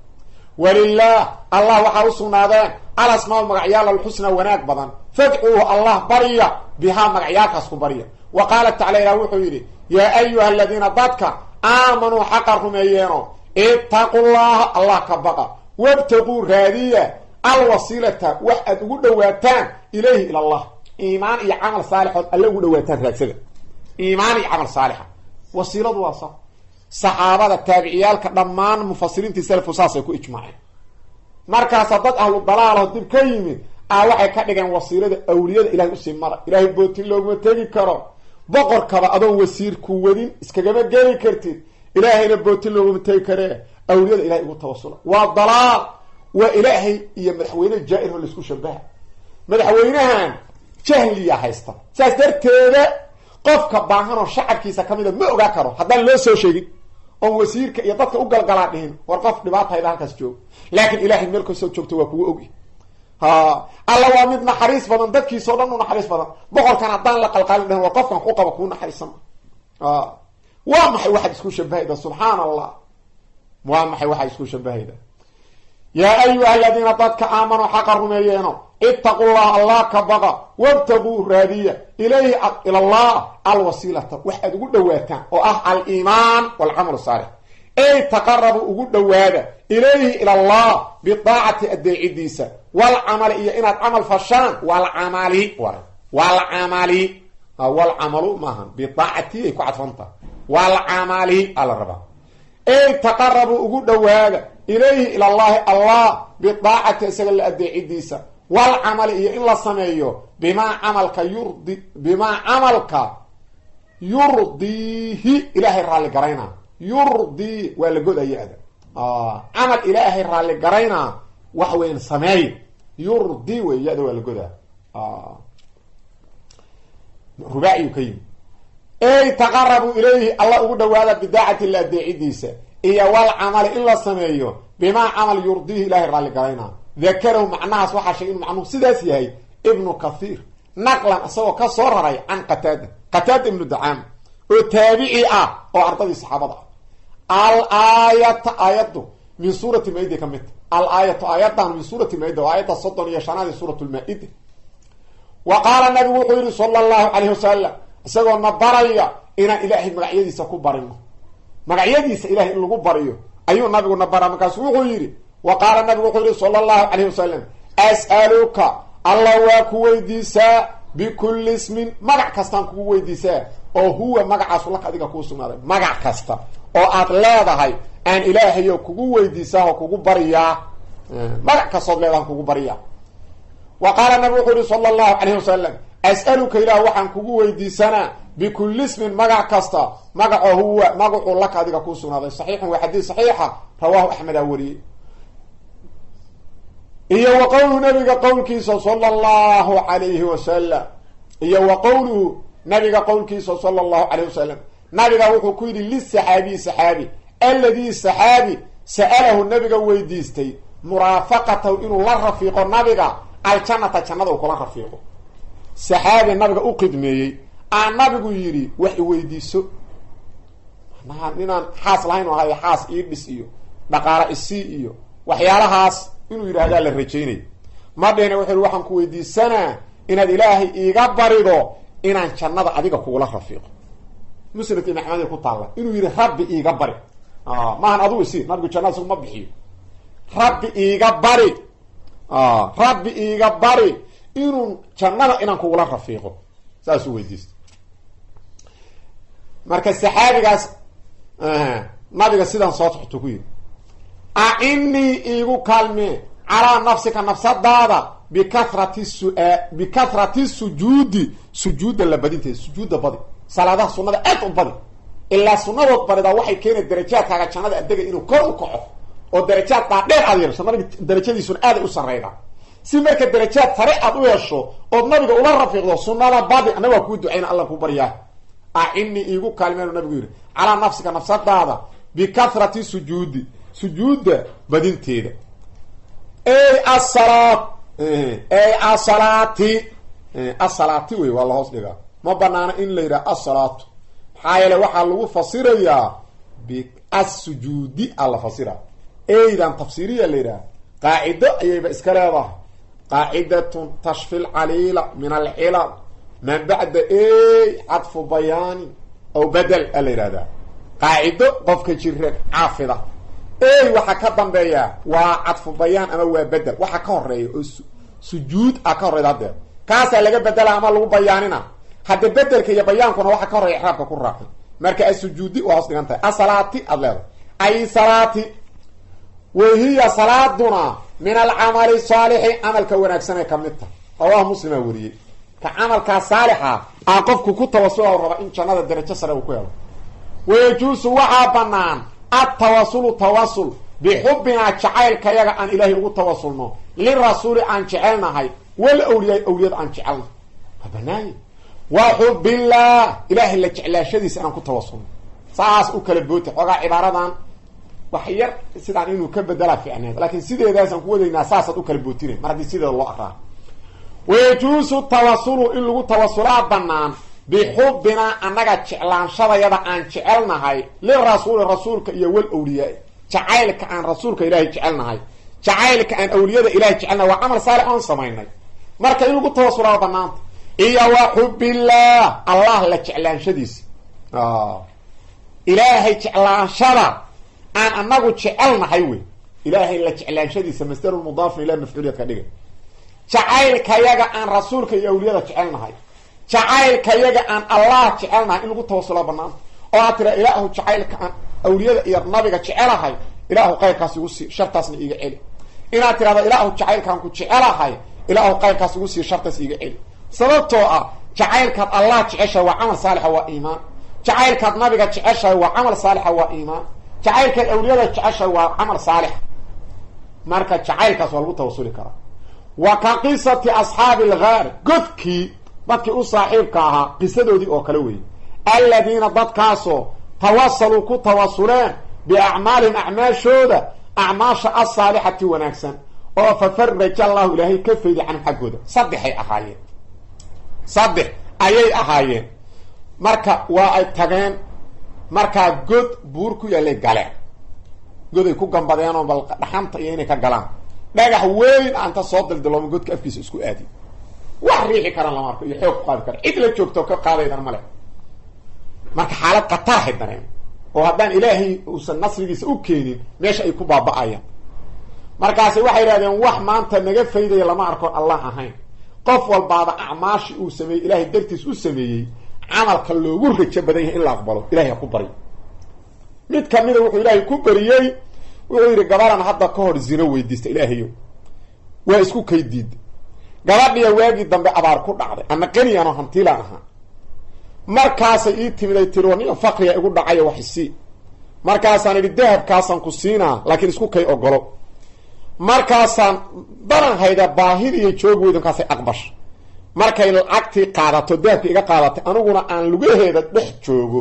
ولله الله وحوصنا ذا الأسماء المقعيال الحسنى وناك بضان فادعوه الله بريا بها مقعيالك سكبريا وقالت تعالى يا وحيري يا أيها الذين ضدك آمنوا حقرهم أيانو اتقوا الله كبقى وابتقوا هذه الوسيلة واحد ودواتان إليه إلى الله إيمان يعمل صالح الله ودواتان راكسده إيمان يعمل صالح وسيلة واصل صحابة التابعيال كدمان مفسرين تسلف وصاصة يكون إجماعين مركز صدق أهل الضلال هدب كيمي waxay ka dhigan wasiirada awliyada ilaahay u sii mara ilaahay bootin loogu tagi karo boqor kaba adoo wasiir ku wadin iskagama geeli kartid ilaahayna bootin loogu tagi kare awliyada ilaahay ugu tawassula waa dalaal wa ilaahay iyo madaxweyne jaa'ir oo la isku shabaha madaxweynahan jahliya haysta saas darteeda qofka baahan oo shacabkiisa kamid ma ogaa karo haddaan loo soo sheegin oo wasiirka iyo dadka u galgalaa dhihin war qof dhibaatayda halkaas joog laakiin ilaahay meel ka soo joogto waa kugu ogi الله وامد نحريس بدن دكي سودان نحريس بدن بقول كان عدان لا قلقال دهن وقف كان قبا كون نحريسن وامحي واحد اسكو شبهيدا سبحان الله وامحي واحد اسكو شبهيدا يا ايها الذين امنوا حقرهم ايانو اتقوا الله كبغى وابتغوا راديه اليه الى الله الوسيله واحد ugu dhawaatan oo ah al-iimaan wal amal salih اي تقربوا ugu dhawaada اليه الى الله بطاعه الداعيديسا والعمل إيه إنات عمل فشان والعمل ماهن بطاعتي يكو عطفنتا والعمل على الربا اي تقربوا اقول دواغا إليه إلى الله بطاعتي سيقل الأدعي ديسا والعمل إيه إلا سميه بما عملك يرضيه إلهي الرالي قرينا يرضي ولا قد أي عمل إلهي الرالي قرينا وحوين سميه yurdi wey ya-da waa la godaa rubaaciyu ka yimi ey taqarabuu ilayhi alla ugu dhawaada bidaacati la adeecidiisa iyo walcamali in la sameeyo bimaa camal yurdiihi ilahay raalli galaynaa dakarahu macnahaas waxaa sheegay inu macnuhu sidaas yahay ibnu kathiir naqlan isagoo ka soo raray can qataada ibnu dacaam oo taabici ah oo ardadii saxaabada ah al-aayata aayaddu min suurati maida ka midta al-aayatu aayadan min suurati maida oo aayadda 35 suurat lmaa-ida wa qaala nabigu wuxuu yihi sala allahu calayhi wasalam isagoo na baraya inaan ilaahay magacyadiisa ku barino magacyadiisa ilahay in lagu bariyo ayuu nabigu na bara markaasu wuxuu yidhi wa qaala nabigu wuxuu yihi sala allahu calayhi wasalam as'aluka allah waa ku weydiisaa bikulli ismin magac kastaan kugu weydiisaa oo huwa magacaasu laka adiga kuu sugnaaday magac kasta oo aad leedahay aan ilaahayo kugu weydiisaa oo kugu bariyaa magac kastood leedahan kugu bariyaa wa qaala nabigu wuxuu yihi sala allahu calayhi wasalam as'aluka ilaah waxaan kugu weydiisanaa bikulli ismin magac kasta magacoo huwa magacuu laka adiga kuu sugnaaday saxiixun waa xadiis saxiixa rawaahu axmed aa wariyey iyo wa qowluhu nabiga qowlkiisa sala allahu calayhi wasalam iyo wa qowluhu nabiga qowlkiisa sala allahu calayhi wasalam nabiga wuxuu ku yidhi lisaxaabiyi saxaabi alladii saxaabi sa'alahu nabiga weydiistay muraafaqatahu inuu la rafiiqo nabiga aljannata jannada uu kula rafiiqo saxaabi nabiga u qidmeeyey aan nabigu yidhi wax iweydiiso inaan xaas lahayn oo ahay xaas ii dhis iyo dhaqaalo isii iyo waxyaalahaas inuu yidhaahdaa la rajaynay madhene wuxuu yihi waxaan ku weydiisanaa inaad ilaahay iiga barido inaan jannada adiga kugula rafiiqo musnadka ibn axmed ku taalla inuu yidhi rabbi iiga bari maahan adugu isi nabigu jannada sugma bixiyo rabbi iiga bari rabbi iiga bari inuu jannada inaan kugula rafiiqo saasuu weydiista marka saxaabigaas nabiga sidaan soo soxto ku yidhi acinnii iigu kaalmee calaa nafsika nafsadaada bikahrati sujuudi sujuudda la badinteeda sujuudda badi salaadaha sunada aad u badi ilaa sunadood badidaa waxay keena darajaadkaaga jannada adega inuu kor u kaco oo darajaad dhaadheer aad yeesho nabiga darajadiisuna aaday u sareyda si marka darajaad sare aad u yeesho ood nabiga ula rafiiqdo sunada badi ana waa kuu ducayna alla kuu baryaa acinnii iigu kaalmeenu nabigu yidhi calaa nafsika nafsadaada bikahrati sujuudi sujuudda badinteeda ey asalaati asalaati wey waa la hoos dhigaa ma banaana in la yidhaha asalaatu maxaa yeele waxaa lagu fasirayaa biassujuudi a la fasira eydan tafsiiriya la yidhaha qaacido ayayba iska leedahay qaacidatun tashfi lcaliila min alcilal man bacda cadfu bayaani aw bedel a la yidhahdaa qaacido qofka jiran caafida waxaa ka dambeeya waa cadfu bayaan ama waa bedel waxa ka horeeya oo sujuud a ka horeyda haddeer kaasaa laga bedela ama lagu bayaanina hadda bedelka iyo bayaankuna waxa ka horeeya ixraabka ku raacay marka asujuudi waa hoos dhigan tahay asalaati aad leedahay ay salaati wahiya salaaduna min alcamali saalixi camalka wanaagsan ee kamid tahay rawahu muslima wariyey ka camalkaa saalixa aa qofku ku tawasula raba in jannada darajo sare uu ku helo wayajuusu waxaa banaan atawasulu tawasul bixubbinaa jacaylka yaga aan ilaahay ugu tawasulno lirasuuli aan jecelnahay wal awliyaa awliyada aan jecelnahay waa banaanye wa xubbillah ilaahay la jeclaashadiisa inaan ku tawasulno saas u kala booti xoogaa cibaaradan wax yar sidaan inuu ka bedelaa ficneed laakiin sideedaasaan ku wadaynaa saasaad u kala bootinay mar haddii sideeda loo aqraa wayajuusu tawasulu in lagu tawasulaa banaan bixubbinaa annaga jeclaanshadayada aan jecelnahay lirasuuli rasuulka iyo wal awliyaa jacaylka aan rasuulka ilaahay jecelnahay jacaylka aan awliyada ilahay jecelnahay waa camal saalix oon samaynay marka in lagu tawasulaa banaanta iyo wa xubbillah allah la jeclaanshadiisa ilaahay jeclaanshada aan anagu jecelnahay wey ilaahay la jeclaanshadiisa masdarulmudaafin ila mafcuuliyad ka dhigay jacaylka yaga aan rasuulka iyo awliyada jecelnahay jacaylka yaga aan allah jecelnahay in lagu tawasulaa banaanta oo aad tira ilaahu jacaylka aan awliyada iyo nabiga jecelahay ilaahu qayrkaas igu sii shartaasna iiga celi inaad tirahdo ilaahu jacaylkaan ku jecelahay ilaahu qayrkaas igu sii shartaas iiga celi sababtoo ah jacaylkaad allah jeceshahay waa camal saalixa waa iimaan jacaylkaad nabiga jeceshahay waa camal saalixa waa iimaan jacaylkaad awliyada jeceshahay waa camal saalixa marka jacaylkaas waa lagu tawasuli karaa وكقصة أصحاب الغار قدكي dadkii u saaxiibka ahaa qisadoodii oo kale weeye alladina dadkaasoo tawassaluu ku tawasuleen biacmaalihim acmaashooda acmaasha asaalixati wanaagsan oo fafarraja allahu ilaahay ka fayday canhum xaggooda saddex ayay ahaayeen marka waa ay tageen markaa god buur ku yaalay galeen god ay ku gambadeen oo bal dhaxanta iyo inay ka galaan dhagax weyn aanta soo daldalooma godka afkiisa isku aadi wax riixi karaan lama arko iyo xoog ku qaadi kara cid la joogto ka qaadaydan male marka xaalad qatar ah dareen oo haddaan ilaahay uusan nasrigiisa u keenin meesha ay ku baaba'ayaan markaas waxay yiraahdeen wax maanta naga fayday lama arko Allah ahayn qof walbaaba acmaashi uu sameeyay ilaahay dartiis u sameeyay amalka loogu rajo badan yahay in la aqbalo ilaahay ku bari mid kamida wuxuu ilaahay ku bariyay wuxuu yiri gabaran hadda ka hor zina weydiista ilaahayo waa isku kaydiid gabadhiya waagi dambe abaar ku dhacday ana qaniyan oo hantiila aha markaas ay timiday tironiyo faqriga igu dhacay waxisi markaasaan iri dahabkaasan ku siinaa laakiin isku kay ogolo markaasaan baran hayda baahida iyo joog weedankaas ay aqbash markay lacagtii qaadato dahabka iga qaadatay aniguna aan lugaheeda dhex joogo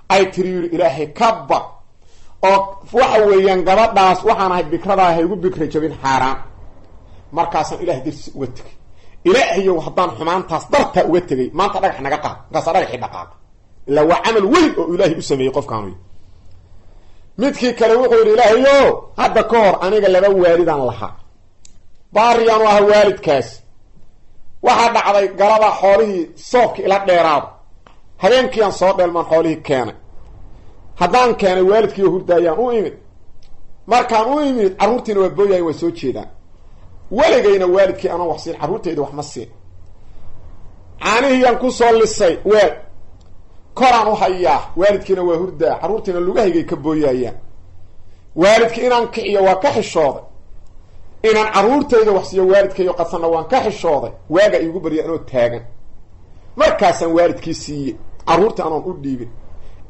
ay tiriyo ilaahay kabba oo waxa weeyaan gabadhaas waxaan ahay bikrada igu bikra jabin xaraan markaasaan ilaahay dirsi uga tagay ilaahay haddaan xumaantaas darta uga tagay maanta dhagax naga qaad markaas dhagaxii dhaqaaq illa waa amal weyn oo ilaahay u sameeyay qofkaan midkii kale wuxuu yiri ilaahayo hadda ka hor aniga laba waalidan laha baariyan waa waalidkaas waxa dhacday galaba xoolihii soobki ila dheeraad habeenkii aan soo dheelman xoolihii keenay haddaan keenay waalidkii hurdaayaan u imid markaan u imid carruurtiina waa booyay way soo jeedaan waligayna waalidkii ana wax siin carruurtayda wax ma siin caanihiyaan ku soo lisay weel koraan u hayaa waalidkiina waa hurdaa carruurtiina lugahaygay ka booyayaan waalidkii inaan kiciyo waa ka xishooday inaan carruurtayda wax siiyo waalidkayo qasana waan ka xishooday waaga iigu bariya anoo taagan markaasaan waalidkii siiyey carruurtii anoon u dhiibin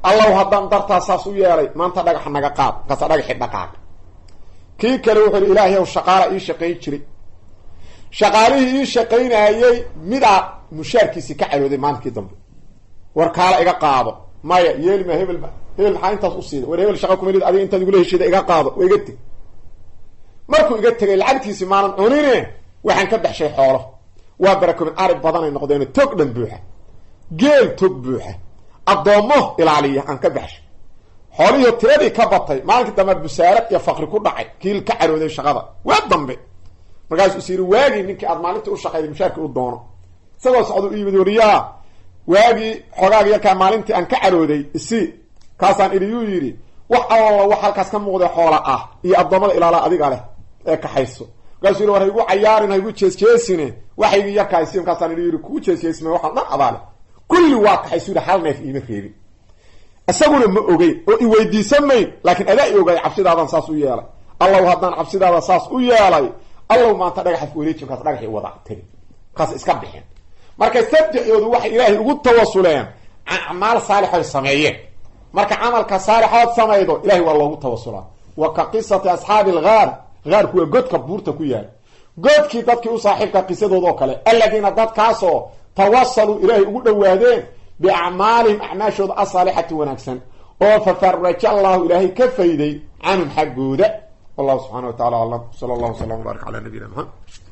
allahu haddaan dartaa saas u yeelay maanta dhagaxa naga qaad markaasa dhagaxii dhaqaaq kii kale wuxuu ilaahay ow shaqaala ii shaqayn jiray shaqaalihii ii shaqaynayay midaa mushaarkiisii ka carooday maalinkii dambe war kaala iga qaado maya yeelma hebel maxaa intaas u siiday war hebel shaqa kumelid adiga intaad igula heshiida iga qaado waa iga teg markuu iga tegay lacagtiisii maalan cunine waxaan ka baxshay xoolo waa barakoobin arag badanay noqdeen tog dhan buuxa geel tog buuxa addoommo ilaaliya aan ka baxshay xoolihii tiradii ka batay maalinkii dambe busaarad iyo faqri ku dhacay kiil ka carooday shaqada waa dambe markaas uu siiri waagi ninkii aad maalintii u shaqeeyay mushaarkii u doono isagoo socdo u yimid wariyaa waagi xogaag yarkaa maalintii aan ka carooday isi kaasaan idiyuu yidhi wax alla wax halkaas ka muuqday xoola ah iyo addoomada ilaala adiga leh ee kaxayso markaasuu yidhi war haygu cayaarin haygu jeesjeesine waxaygii yarkaa isi markaasaan idhi yidhi kuu jeesjeesime waxaan dhan abaale kulli waa kaxaysu yidhi hal neef iima reebin isaguna ma ogeyn oo i weydiisan mayn laakiin adaa i ogaay cabsidaadan saas u yeelay allahu haddaan cabsidaada saas u yeelay allahu maanta dhagaxaas wareeji markaas dhagaxii wada tegi markaas iska bixeen marka saddexdoodu waxay ilaahay ugu tawasuleen acmaal saalixoy sameeyeen marka camalka saalixood samaydo ilaahay waa loogu tawasulaa wa ka qisati asxaabi alghaar ghaarku waa godka buurta ku yaal godkii dadkii u saaxiibka qisadooda oo kale alladina dadkaasoo tawasaluu ilaahay ugu dhowaadeen biacmaalihim acmaashooda asaalixati wanaagsan oo fafarraja allahu ilaahay ka fayday canhum xaggooda wallahu subxana wa tacala aclam sala allahu wasalam wbaarak calaa nabiyina muxamed